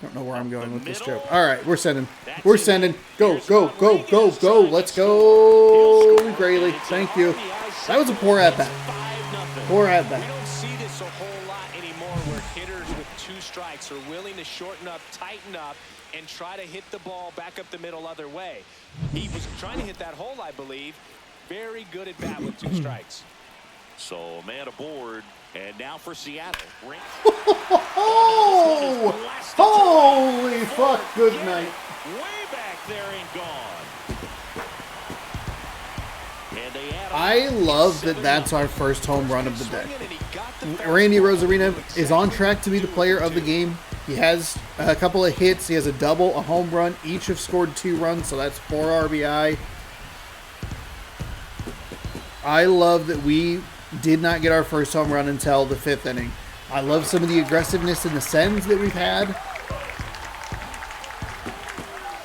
I don't know where I'm going with this joke. All right, we're sending. We're sending. Go, go, go, go, go. Let's go, Rayleigh. Thank you. That was a poor at-bat. Poor We at-bat. don't see this a whole lot anymore where hitters with 2 strikes are willing to shorten up, tighten up, and try to hit the ball back up the middle other way. He was trying to hit that hole, I believe. Very good at bat with 2 strikes. So a man aboard, and now for Seattle. Oh! Holy fuck! Good night. Way back there and gone. And they add I love that that's our first home run of the day. Randy Rosarina is on track to be the player of the game. He has a couple of hits. He has a double, a home run. Each have scored 2 runs, so that's 4 RBI. I love that we did not get our first home run until the 5th inning. I love some of the aggressiveness in the sends that we've had.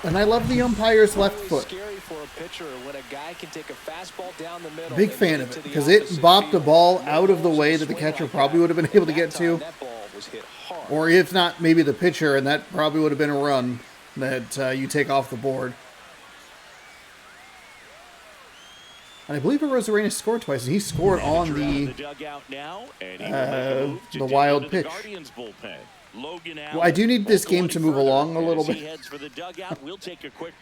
And I love the umpire's left foot. Scary for a pitcher when a guy can take a fastball down the middle. Big fan of it because it bopped the ball out of the way that the catcher probably would have been able to get to. Or if not, maybe the pitcher, and that probably would have been a run that you take off the board. And I believe Rosarena scored twice, and he scored on the wild pitch. Well, I do need this game to move along a little bit.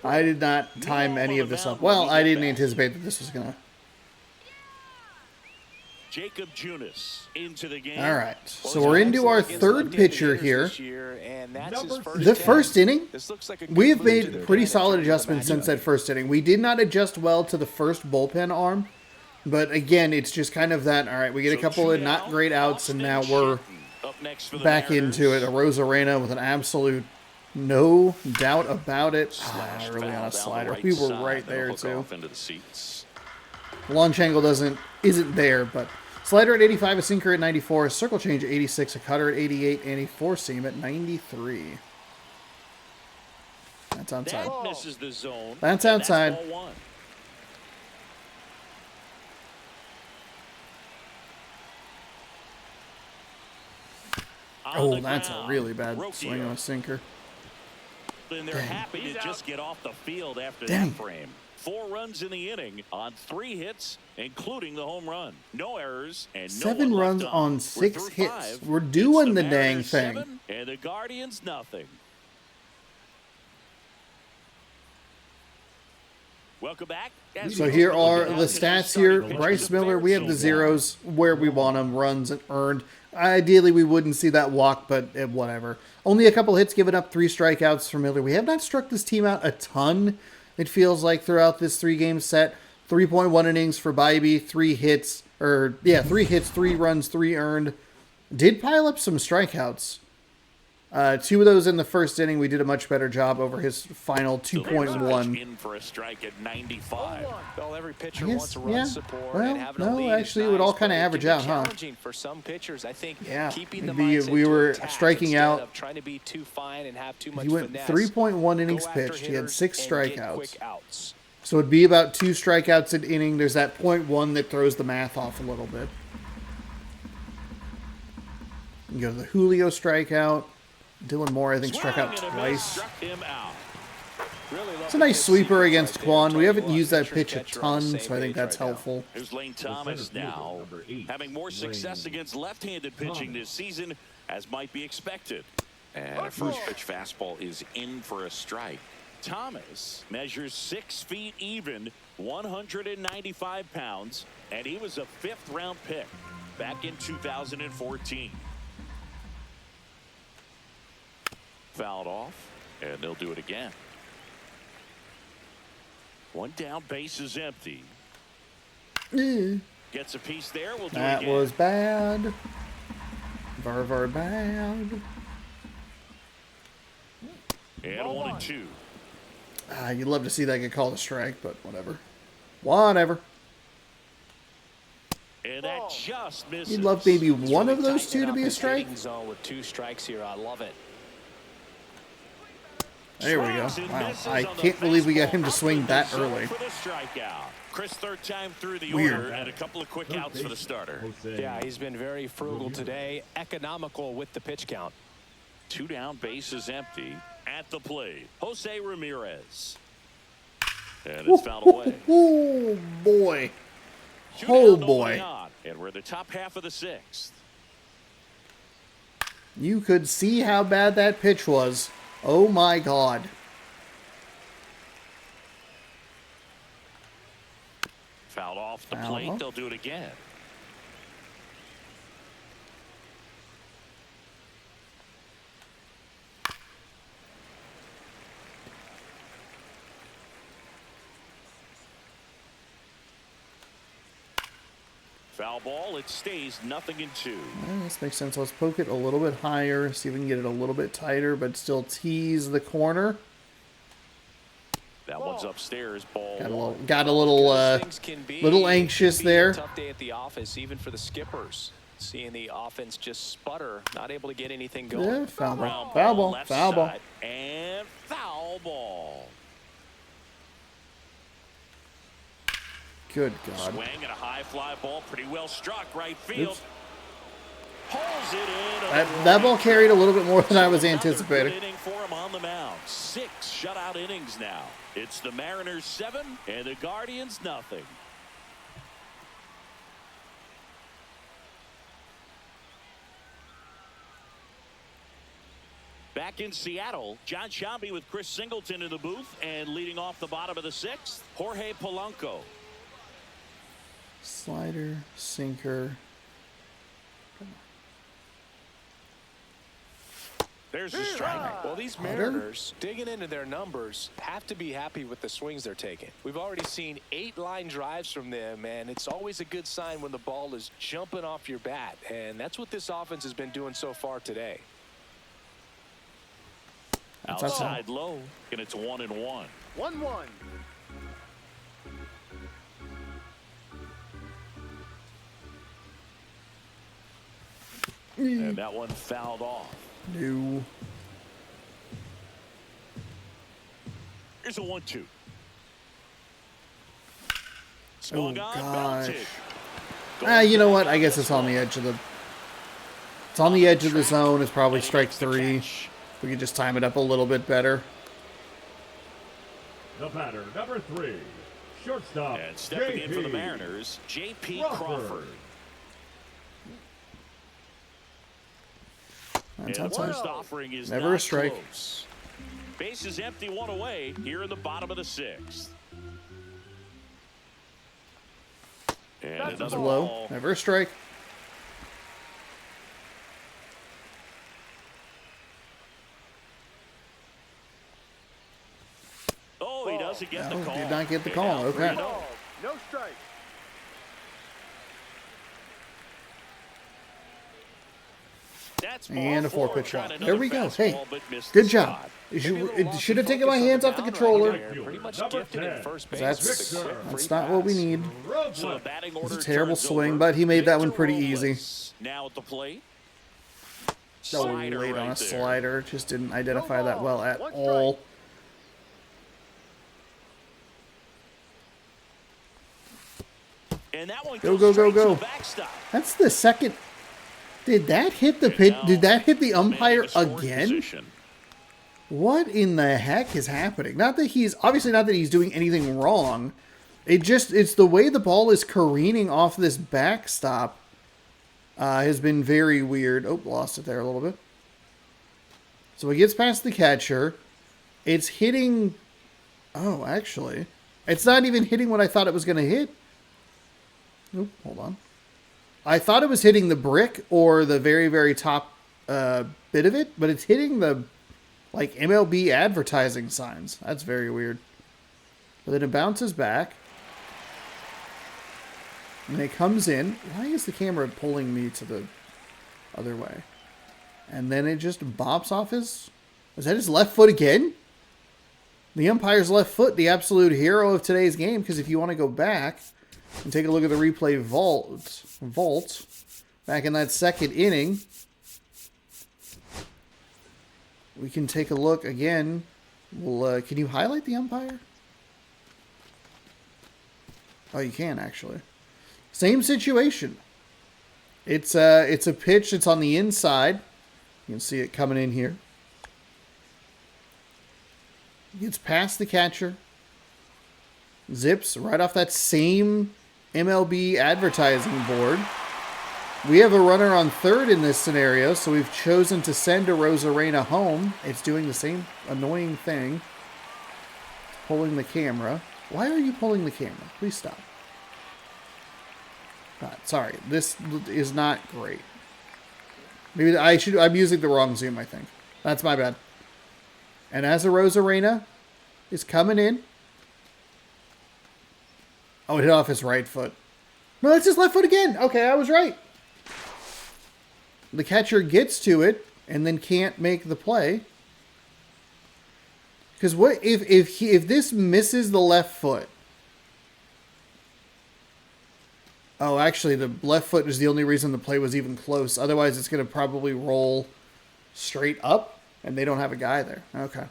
I did not time any of this up. Well, I didn't anticipate that this was going to... Jacob Junis into the game. All right, so we're into our 3rd pitcher here. The first inning, we have made pretty solid adjustments since that first inning. We did not adjust well to the first bullpen arm, but again, it's just kind of that, all right, we get a couple of not great outs, and now we're back into it. A Rosarena with an absolute no doubt about it. Early on a slider. We were right there, too. Launch angle isn't there, but slider at 85, a sinker at 94, a circle change at 86, a cutter at 88, and a 4-seam at 93. That's outside. That misses the zone. That's outside. That's ball 1. Oh, that's a really bad swing on a sinker. And they're happy to just get off the field after Dang. that frame. 4 runs in the inning on 3 hits, including the home run. No errors and no 7 one runs left on We're 6 through hits. 5. We're It's doing the dang Mariners thing. 7 and the Guardians nothing. Welcome back. So here are the stats here. Bryce Miller, we have the zeros where we want them, runs and earned. Ideally, we wouldn't see that walk, but whatever. Only a couple hits, given up 3 strikeouts for Miller. We have not struck this team out a ton, it feels like, throughout this 3-game set. 3.1 innings for Bybee, 3 hits, 3 runs, 3 earned. Did pile up some strikeouts. 2 of those in the first inning. We did a much better job over his final 2.1. In for a strike at 95. Well, every pitcher I guess, wants to run yeah. support Well, and having a no, lead actually, is it would all nice, kinda but it average can out, be huh? challenging for some pitchers. I think Yeah, keeping the maybe mindset we to were attack striking instead out. of trying to be too fine and have too much He went finesse. 3.1 innings Go after pitched. He had hitters 6 and get strikeouts. quick outs. So it'd be about 2 strikeouts an inning. There's that .1 that throws the math off a little bit. You go to the Julio strikeout. Dylan Moore, I think, struck out twice. It's a nice sweeper against Quan. We haven't used that pitch a ton, so I think that's helpful. Here's Lane Thomas now, having more success against left-handed pitching this season, as might be expected. And a first pitch fastball is in for a strike. Thomas measures 6 feet even, 195 pounds, and he was a 5th-round pick back in 2014. Fouled off, and they'll do it again. 1 down, base is empty. Gets a piece there. We'll do it That again. was bad. Very bad. And 1-2. You'd love to see that get called a strike, but whatever. Whatever. And that just misses. You'd love maybe one of those two to be a strike. Zone with 2 strikes here. I love it. There we go. Wow, I can't believe we got him to swing that early. For the strikeout. Chris, 3rd time through the Weird. order, and a couple of quick outs for the starter. Yeah, he's been very frugal today. Economical with the pitch count. 2 down, base is empty. At the plate, Jose Ramirez. And it's fouled away. Oh, boy. 2 Oh, down, boy. nobody on, and we're in the top half of the 6th. You could see how bad that pitch was. Oh, my God. Fouled off the Foul plate. off. They'll do it again. Foul ball. It stays 0-2. This makes sense. Let's poke it a little bit higher, see if we can get it a little bit tighter, but still tease the corner. That one's upstairs. Ball. Got a little anxious there. Tough day at the office, even for the skippers. Seeing the offense just sputter, not able to get anything going. Yeah, foul ball. Ground Foul ball. left Foul ball. side, and foul ball. Good God. Swing and a high fly ball, pretty well struck right field. Oops. Pulls it in. That ball carried a little bit more than I was Another anticipating. good inning for him on the mound. 6 shutout innings now. It's the Mariners 7 and the Guardians nothing. Back in Seattle, John Sciambi with Chris Singleton in the booth, and leading off the bottom of the 6th, Jorge Polanco. Slider, sinker. There's the strike. Well, these Mariners, digging into their numbers, have to be happy with the swings they're taking. We've already seen 8 line drives from them, and it's always a good sign when the ball is jumping off your bat, and that's what this offense has been doing so far today. Outside low, and it's 1-1. 1-1. And that one fouled off. No. Here's a 1-2. Oh, Swung on, gosh. belted. You know what? I guess it's on the edge of the It's on the edge of the zone. It's probably strike 3. We could just time it up a little bit better. The batter, number 3, shortstop. And stepping in for the Mariners, J.P. Crawford. That's And the outside. first offering is Never a not strike. close. Base is empty, 1 away here in the bottom of the 6th. And That's another Low. ball. Never a strike. Oh, he doesn't get No, the call. did not get the And call. now Okay. 3-0. No strike. That's ball And a 4 4. pitch Tried shot. another There we go. Hey, fastball, but missed good the job. spot. It should have taken my hands off the controller. Pretty much Number gifted at 10. first base. That's with a quick free not what we pass. need. So the batting order It's a terrible turns swing, over. but he made that one Victor pretty easy. Robles Now at the plate. So Slider late on right a there. slider. Just didn't identify No that ball. well at 1 strike. all. And that one Go, goes go, go, straight to go. the backstop. That's the second. Did that hit the pit? Did that hit the umpire Man in scoring again? position. What in the heck is happening? Not that he's obviously not that he's doing anything wrong. It's the way the ball is careening off this backstop has been very weird. Oh, lost it there a little bit. So he gets past the catcher. It's hitting. Oh, actually, it's not even hitting what I thought it was going to hit. Oop, hold on. I thought it was hitting the brick or the very, very top bit of it, but it's hitting the like MLB advertising signs. That's very weird. But then it bounces back. And it comes in. Why is the camera pulling me to the other way? And then it just bops off his... Is that his left foot again? The umpire's left foot, the absolute hero of today's game, because if you want to go back and take a look at the replay vault back in that second inning, we can take a look again. Well, can you highlight the umpire? Oh, you can actually. Same situation. It's a pitch. It's on the inside. You can see it coming in here. Gets past the catcher. Zips right off that same MLB advertising board. We have a runner on third in this scenario, so we've chosen to send a Rosarena home. It's doing the same annoying thing. Pulling the camera. Why are you pulling the camera? Please stop. God, sorry, this is not great. Maybe I'm using the wrong zoom, I think. That's my bad. And as a Rosarena is coming in. Oh, it hit off his right foot. No, that's his left foot again. Okay, I was right. The catcher gets to it and then can't make the play. Because what if this misses the left foot? Oh, actually, the left foot is the only reason the play was even close. Otherwise, it's going to probably roll straight up, and they don't have a guy there. Okay.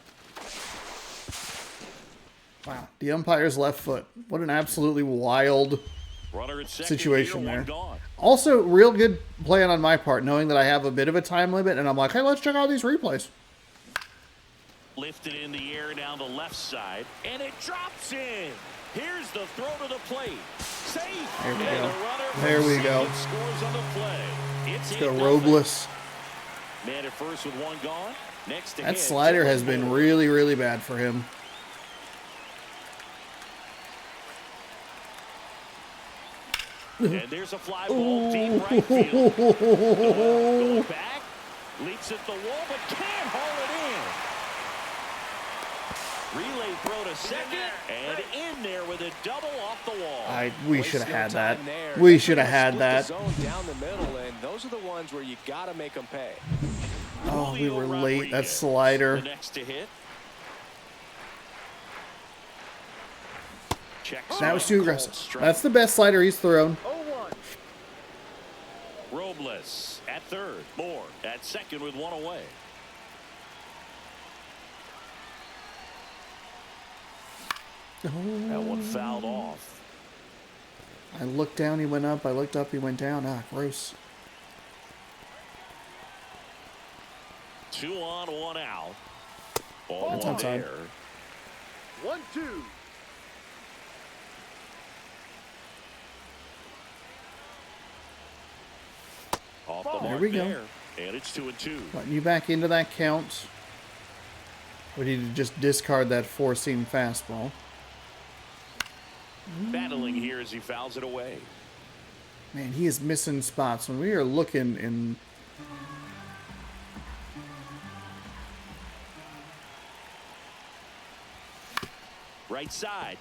Wow, the umpire's left foot. What an absolutely wild Runner at second, situation here, there. one gone. Also, real good plan on my part, knowing that I have a bit of a time limit, and I'm like, hey, let's check out these replays. Lifted in the air down the left side, and it drops in. Here's the throw to the plate. Safe. There we And go. the runner There we from go. second scores on the play. It's Let's go 8-0. Robles. Man at first with one gone. Next to That hit, slider has Dylan been Moore. really, really bad for him. And there's a fly ball deep right field. Going back, leaps at the wall, but can't haul it in. Relay throw to second, and in there with a double off the wall. We should have Waste no had that. time there. We They should have pretty had much that. split the zone down the middle, and those are the ones where you got to make them pay. Oh, we were Julio late. That Rodriguez, slider. the next to hit. Checks That was in, too cold aggressive. strike. That's the best slider he's thrown. 0-1. Robles at third. Moore at second with one away. That one fouled off. I looked down, he went up. I looked up, he went down. Ah, gross. 2 on, 1 out. Ball That's 1 outside. there. 1-2. Off the There mark we go. there. And it's 2-2. Letting you back into that count. We need to just discard that four-seam fastball. Battling here as he fouls it away. Man, he is missing spots. When we are looking in... Right side.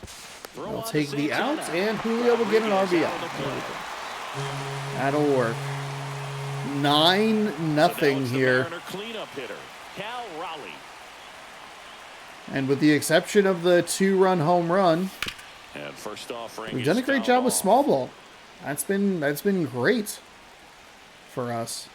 Throw I'll on take the Santana. outs, and Julio will get an Rodriguez RBI. out of the play. That'll work. 9-0 So now it's the here. Mariner cleanup hitter, Cal Raleigh. And with the exception of the 2-run home run, And first offering we've done a is great fouled job with off. small ball. That's been great for us.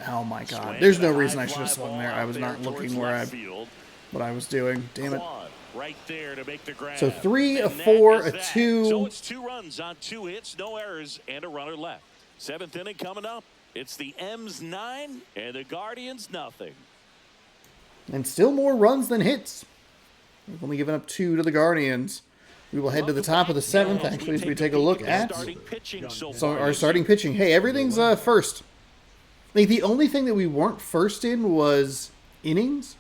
Oh my God! Swing There's and no a reason high I should have fly swung ball there. I out was there not towards looking where left field. what I was doing. Damn it! Claude right there to make the grab. So 3, a And that 4, is a that. 2. So it's 2 runs on 2 hits, no errors, and a runner left. 7th inning coming up. It's the M's 9 and the Guardians nothing. And still more runs than hits. We've only given up 2 to the Guardians. We will head to the top of the 7th, actually, as we take a look at starting pitching so so far our this starting pitching. Hey, everything's first. Like, the only thing that we weren't first in was innings.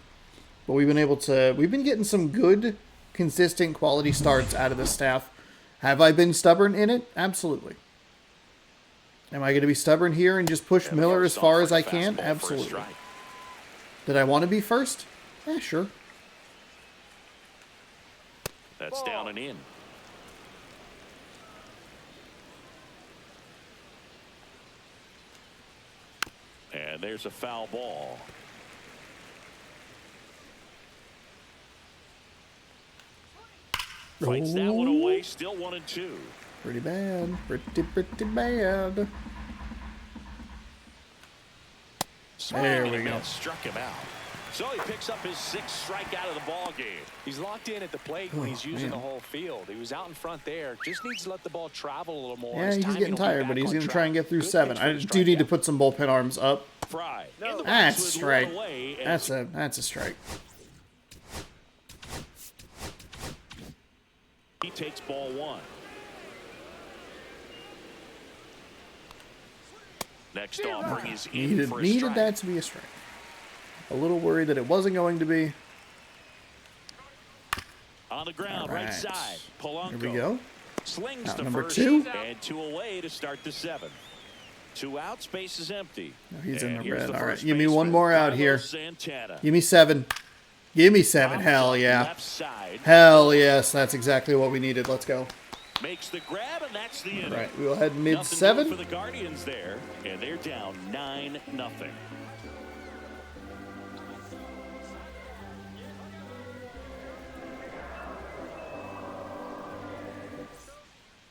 But we've been getting some good, consistent, quality starts out of the staff. Have I been stubborn in it? Absolutely. Am I going to be stubborn here and just push And Miller as first far as I offering can? fastball for a Absolutely. strike. Did I want to be first? Yeah, sure. That's down and in. And there's a foul ball. Fights that one away, still 1-2. Pretty bad. Pretty bad. There we go. Struck him out. So he picks up his 6th strikeout of the ball game. He's locked in at the plate when he's using man. the whole field. He was out in front there. Just needs to let the ball travel a little more. Yeah, His he's timing getting will be tired, back but he's on going to track. try and get through Good 7. pitch for I the do need to strikeout. put some bullpen arms up. Fry. No. In the That's box a with strike. one away, and That's a strike. he takes ball 1. Next offering is in for a Needed strike. that to be a strike. A little worried that it wasn't going to be. On the ground, All right right. side. Polanco. Here we go. Slings Out to number first, 2. and 2 away to start the 7th. 2 out, space is empty. No, he's in And the here's red. the All right, first give me one baseman, more out Carlos here. Santana. Give me 7. Give me 7. Hell Pops up yeah. Left side. Hell yes. That's exactly what we needed. Let's go. Makes the grab, and that's the inning. All right, we'll head mid Nothing 7. for the Guardians there, and they're down 9-0.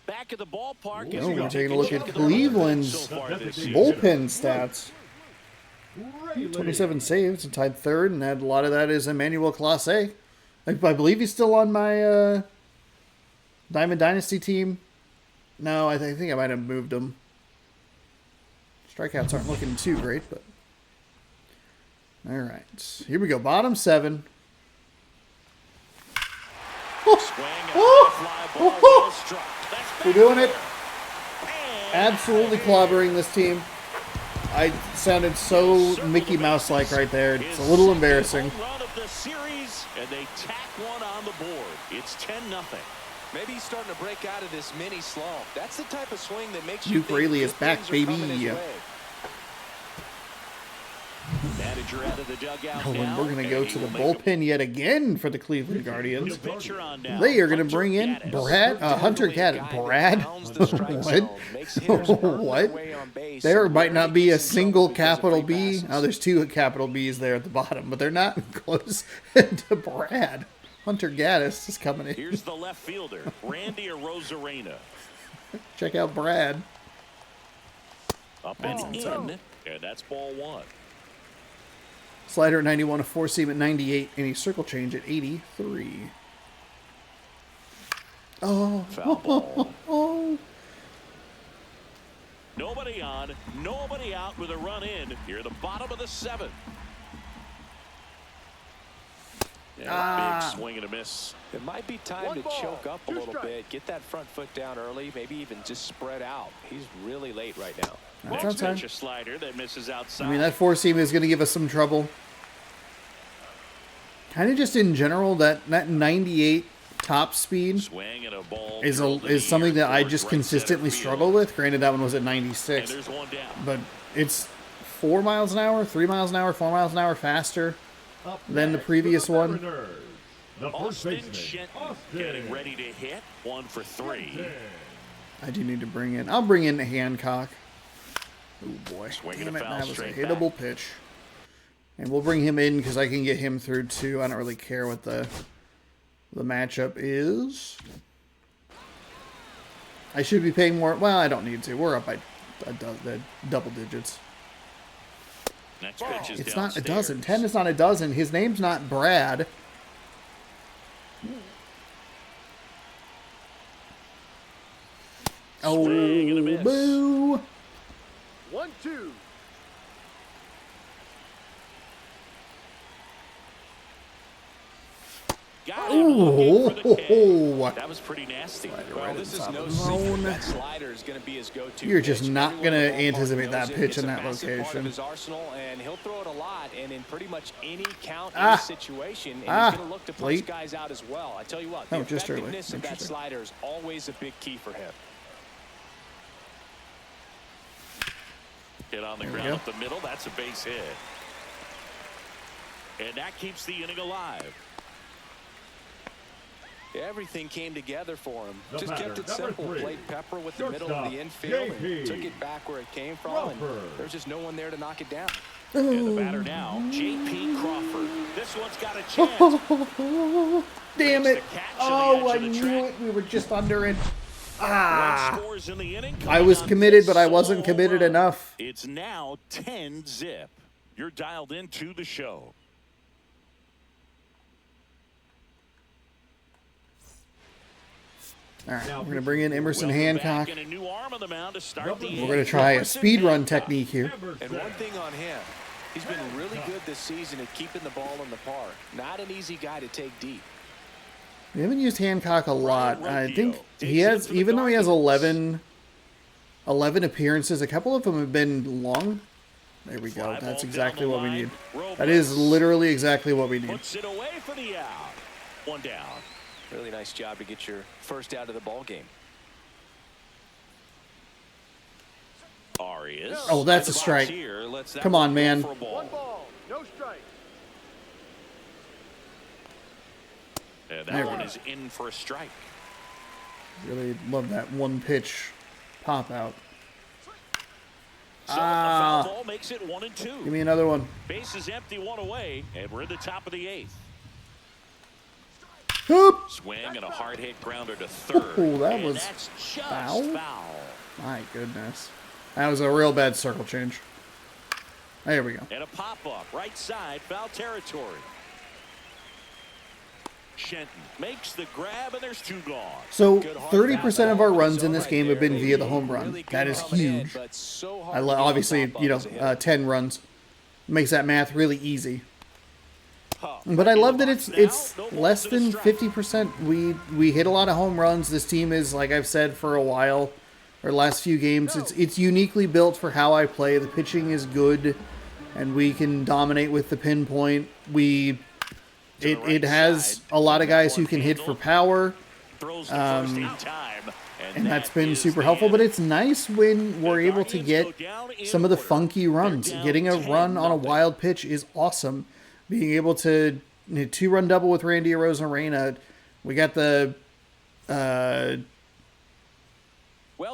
Back at the ballpark. as Oh, we we're take taking a look at the Cleveland's so far this season. bullpen stats. Rayleigh. 27 saves and tied 3rd, and a lot of that is Emmanuel Clase. I believe he's still on my Diamond Dynasty team. No, I think I might have moved him. Strikeouts aren't looking too great, but all right. Here we go. Bottom 7. Swing and a fly ball, well struck. That's We're doing it. and Absolutely clobbering this team. I sounded so Mickey Mouse-like right there. It's a his little second embarrassing. home run of the series, and they tack one on the board. It's 10-0. Maybe he's starting to break out of this mini slump. That's the type of swing that makes Luke you Rayleigh think is back, good things are baby. coming his way. Manager out of the dugout Oh, and now, we're going to go and to he the will make bullpen yet again for the Cleveland Guardians. New pitcher on now. They are going to Hunter bring in Gaddis. Hunter Definitely a Gaddis. guy that Brad? pounds the strike What? zone, makes hitters earn their What? way on base, There and might not rarely be a gets in trouble single because of capital free B. passes. Oh, there's 2 capital B's there at the bottom, but they're not close to Brad. Hunter Gaddis is coming in. Here's the left fielder, Randy Arozarena. Check out Brad. Up and in, and that's ball 1. Slider at 91, a 4-seam at 98, and a circle change at 83. Oh, Foul ball. oh. Nobody nobody on, nobody out with a run in. Here at the bottom of the 7th. Big swing and a miss. It might be time to choke up a little bit, get that front foot down early, maybe even just spread out. He's really late right now. Next pitch, a slider that misses outside. I mean, that four-seam is going to give us some trouble. Kind of just in general, that 98 top speed is something that I just consistently struggle with. Granted, that one was at 96. But it's 4 miles an hour, 3 miles an hour, 4 miles an hour faster than the previous one. Austin Shenton getting ready to hit. 1 for 3. I do need to bring in. I'll bring in Hancock. Oh boy, damn it, that was a hittable pitch. And we'll bring him in because I can get him through too. I don't really care what the matchup is. I should be paying more. Well, I don't need to. We're up by double digits. Next pitch is it's downstairs. not a dozen. 10 is not a dozen. His name's not Brad. Oh, boo. 1-2. Oh, that was pretty nasty. Well, this is no secret. That slider is going to be his go-to. You're just not going to anticipate that pitch in that Part of location. his arsenal, and he'll throw it a lot, and in pretty much any count, any situation, and he's going to look to punch guys out as well. I tell you what, the effectiveness of that slider is always a big key for him. Hit on the ground up the middle. That's a base hit. And that keeps the inning alive. Everything came together for him. Just kept it simple. Played pepper with the middle of the infield and took it back where it came from. And there's just no one there to knock it down. And the batter now, J.P. Crawford. This one's got a chance. Damn it. Oh, I knew it. We were just under it. I was committed, but I wasn't committed enough. It's now 10-zip. You're dialed into the show. All right, we're going to bring in Emerson Hancock. We're going to try a speed run technique here. And one thing on him, he's been really good this season at keeping the ball in the park. Not an easy guy to take deep. We haven't used Hancock a lot. I think he has, even though he has 11 appearances, a couple of them have been long. There we go. That's exactly what we need. That is literally exactly what we need. Puts it away for the out. 1 down. Really nice job to get your first out of the ball game. Arias. Oh, that's a strike. Come on, man. 1 ball, no strike. And that one is in for a strike. Really love that one pitch pop out. So the foul ball makes it 1-2. Give me another one. Base is empty, 1 away, and we're in the top of the 8th. Hoop. Swing and a hard hit grounder to third. Oh, that was that's just foul. My goodness. That was a real bad circle change. There we go. And a pop-up, right side, foul territory. Shenton makes the grab, and there's 2 gone. So 30% of our runs in this game have been via the home run. That is huge. Obviously, 10 runs makes that math really easy. But I love that it's less than 50%. We hit a lot of home runs. This team is, like I've said for a while, or last few games, it's uniquely built for how I play. The pitching is good, and we can dominate with the pinpoint. It has a lot of guys who can hit for power, and that's been super helpful. But it's nice when we're able to get some of the funky runs. Getting a run on a wild pitch is awesome. Being able to 2-run double with Randy Arozarena. We got the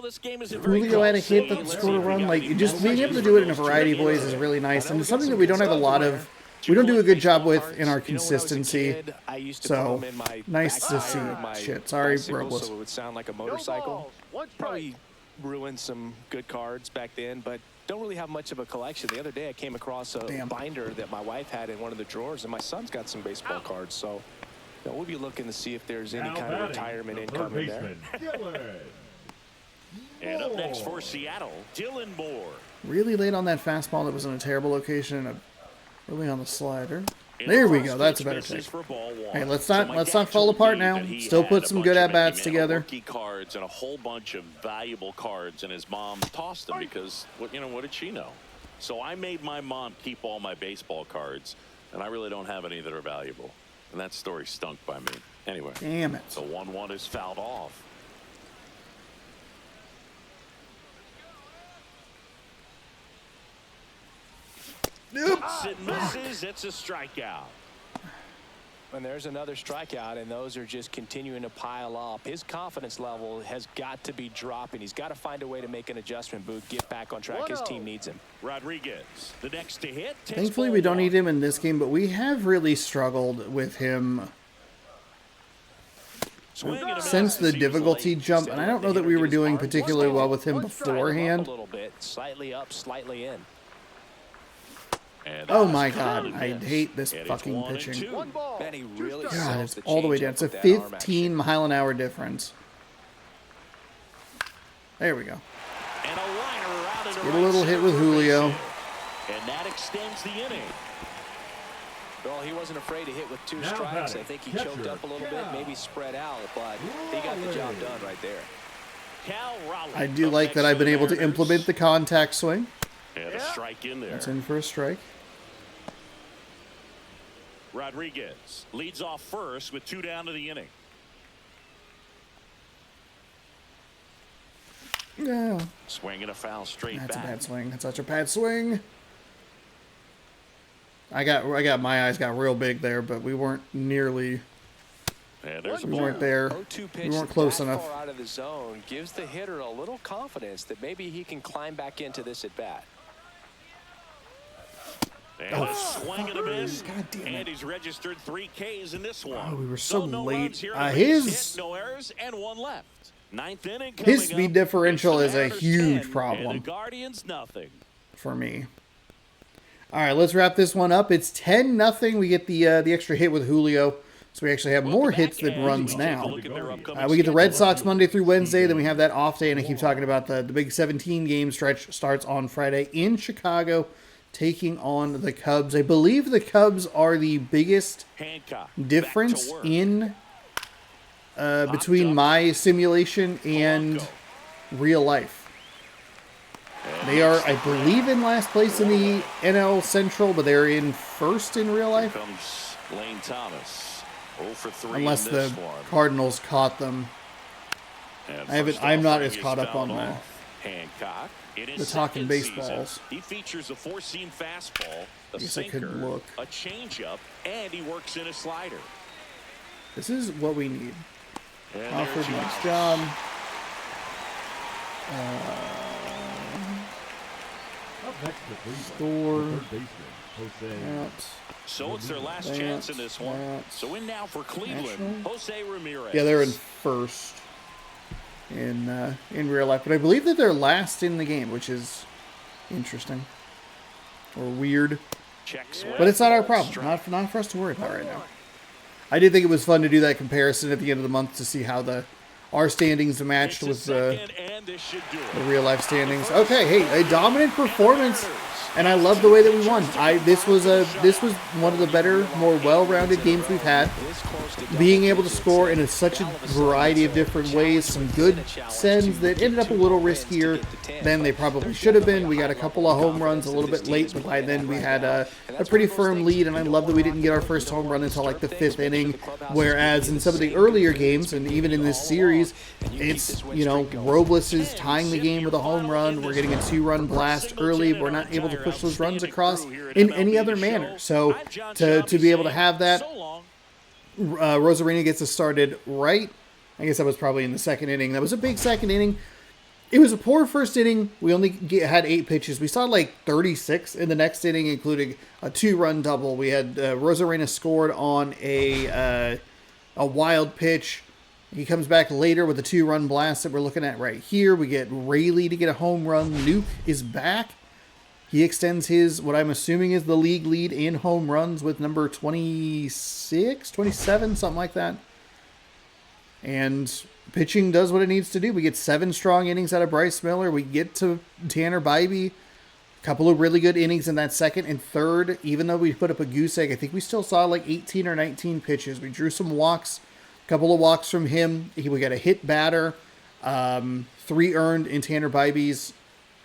this game isn't Julio had a hit that scored a run. Like, just being able to do it in a variety of ways is really nice, and it's something that we don't have a lot of. We don't do a good job with in our consistency. So nice to see. Shit, sorry, Robles. So it would sound like a motorcycle. Probably ruined some good cards back then, but don't really have much of a collection. The other day I came across a binder that my wife had in one of the drawers, and my son's got some baseball cards. So we'll be looking to see if there's any kind of retirement income in there. And up next for Seattle, Dylan Moore. Really late on that fastball that was in a terrible location and really on the slider. There we go. That's a better take. Hey, let's not fall apart now. Still put some good at-bats together. Rookie cards and a whole bunch of valuable cards, and his mom tossed them because, what did she know? So I made my mom keep all my baseball cards, and I really don't have any that are valuable. And that story stunk by me. Anyway. Damn it. The 1-1 is fouled off. Nope. It misses. It's a strikeout. And there's another strikeout, and those are just continuing to pile up. His confidence level has got to be dropping. He's got to find a way to make an adjustment, Boog, get back on track. His team needs him. Rodriguez, the next to hit. Thankfully, we don't need him in this game, but we have really struggled with him since the difficulty jump, and I don't know that we were doing particularly well with him beforehand. A little bit, slightly up, slightly in. Oh my God, I hate this fucking pitching. Man, he really God, it's all the way down. It's a 15-mile-an-hour difference. There we go. And a liner out into Get a little hit with Julio. And that extends the inning. Well, he wasn't afraid to hit with 2 strikes. I think he choked up a little bit, maybe spread out, but he got the job done right there. I do like that I've been able to implement the contact swing. And a strike in there. That's in for a strike. Rodriguez leads off first with 2 down to the inning. Yeah. Swing and a foul straight That's back. a bad swing. That's such a bad swing. My eyes got real big there, but we weren't nearly. And there's We weren't there. We weren't close enough. Far out of the zone gives the hitter a little confidence that maybe he can climb back into this at bat. And a swing and a miss. God damn it. And he's registered 3 Ks in this one. Oh, we were so no late. runs here on the base His hit, no errors, and 1 left. 9th inning coming his speed up. differential It's is the a Mariners huge 10, problem And the Guardians nothing. for me. All right, let's wrap this one up. It's 10-0. We get the extra hit with Julio, so we actually have more hits than runs now. We get the Red Sox Monday through Wednesday, then we have that off day, and I keep talking about the big 17-game stretch starts on Friday in Chicago, taking on the Cubs. I believe the Cubs are the biggest difference in between my simulation and real life. They are, I believe, in last place in the NL Central, but they're in first in real life. Here comes Lane Thomas. 0 for 3 Unless in this the one. Cardinals caught them. And I'm not as first caught offering up on is the fouled off. Hancock. In his the talking second baseballs. season, he features a 4-seam fastball, a guess I could sinker, look. a changeup, and he works in a slider. This is what we need. And Alfred, there's nice Josh. job. Up next to Cleveland, Score. the third baseman, Jose. So it's their last chance in this one. So in now for Cleveland, Jose Ramirez. Yeah, they're in first in real life, but I believe that they're last in the game, which is interesting or weird. But it's not our problem. Not for us to worry about right now. I did think it was fun to do that comparison at the end of the month to see how our standings matched with the real life standings. Okay, hey, a dominant performance, and I love the way that we won. This was one of the better, more well-rounded games we've had. Being able to score in such a variety of different ways, some good sends that ended up a little riskier than they probably should have been. We got a couple of home runs a little bit late, but by then we had a pretty firm lead, and I love that we didn't get our first home run until like the 5th inning, whereas in some of the earlier games, and even in this series, it's, Robles is tying the game with a home run. We're getting a 2-run blast early. We're not able to push those runs across in any other manner. So to be able to have that, Rosarina gets us started right. I guess that was probably in the 2nd inning. That was a big 2nd inning. It was a poor first inning. We only had 8 pitches. We saw like 36 in the next inning, including a 2-run double. We had Rosarina scored on a wild pitch. He comes back later with a 2-run blast that we're looking at right here. We get Rayleigh to get a home run. Nuke is back. He extends his, what I'm assuming is the league lead in home runs with number 26, 27, something like that. And pitching does what it needs to do. We get 7 strong innings out of Bryce Miller. We get to Tanner Bybee. A couple of really good innings in that second and third. Even though we put up a goose egg, I think we still saw like 18 or 19 pitches. We drew some walks, a couple of walks from him. We got a hit batter, 3 earned in Tanner Bybee's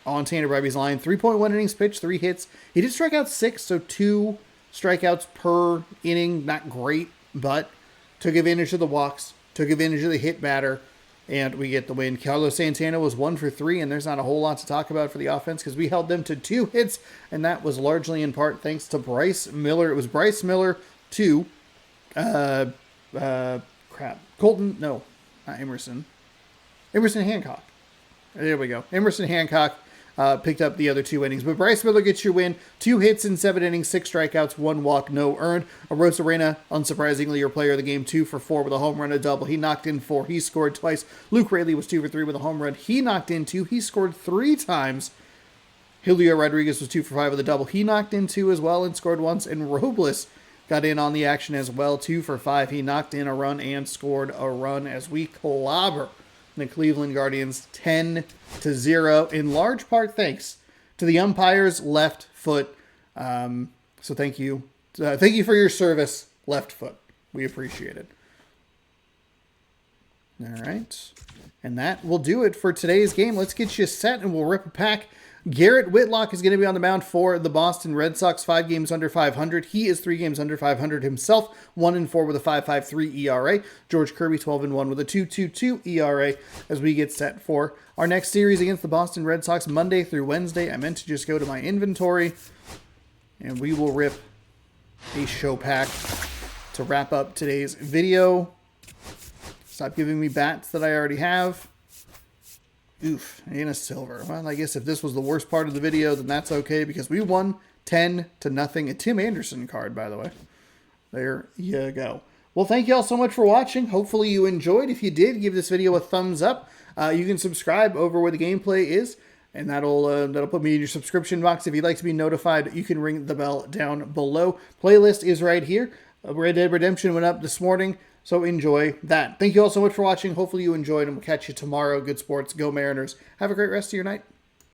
line. 3.1 innings pitched, 3 hits. He did strike out 6, so 2 strikeouts per inning. Not great, but took advantage of the walks, took advantage of the hit batter, and we get the win. Carlos Santana was 1 for 3, and there's not a whole lot to talk about for the offense because we held them to 2 hits, and that was largely in part thanks to Bryce Miller. It was Bryce Miller to, Colton, no, not Emerson. Emerson Hancock. There we go. Emerson Hancock picked up the other 2 innings. But Bryce Miller gets your win. 2 hits in 7 innings, 6 strikeouts, 1 walk, no earned. Arozarena, unsurprisingly, your player of the game, 2 for 4 with a home run, a double. He knocked in 4. He scored twice. Luke Raley was 2 for 3 with a home run. He knocked in 2. He scored 3 times. Julio Rodriguez was 2 for 5 with a double. He knocked in 2 as well and scored once. And Robles got in on the action as well, 2 for 5. He knocked in a run and scored a run as we clobber the Cleveland Guardians 10-0, in large part thanks to the umpire's left foot. So thank you. Thank you for your service, left foot. We appreciate it. All right. And that will do it for today's game. Let's get you set and we'll rip a pack. Garrett Whitlock is going to be on the mound for the Boston Red Sox, 5 games under 500. He is 3 games under 500 himself, 1-4 with a 5.53 ERA. George Kirby, 12-1 with a 2.22 ERA as we get set for our next series against the Boston Red Sox Monday through Wednesday. I meant to just go to my inventory, and we will rip a show pack to wrap up today's video. Stop giving me bats that I already have. Oof, and a silver. Well, I guess if this was the worst part of the video, then that's okay because we won 10-0. A Tim Anderson card, by the way. There you go. Well, thank you all so much for watching. Hopefully you enjoyed. If you did, give this video a thumbs up. You can subscribe over where the gameplay is, and that'll put me in your subscription box. If you'd like to be notified, you can ring the bell down below. Playlist is right here. Red Dead Redemption went up this morning. So enjoy that. Thank you all so much for watching. Hopefully you enjoyed, and we'll catch you tomorrow. Good sports. Go Mariners. Have a great rest of your night.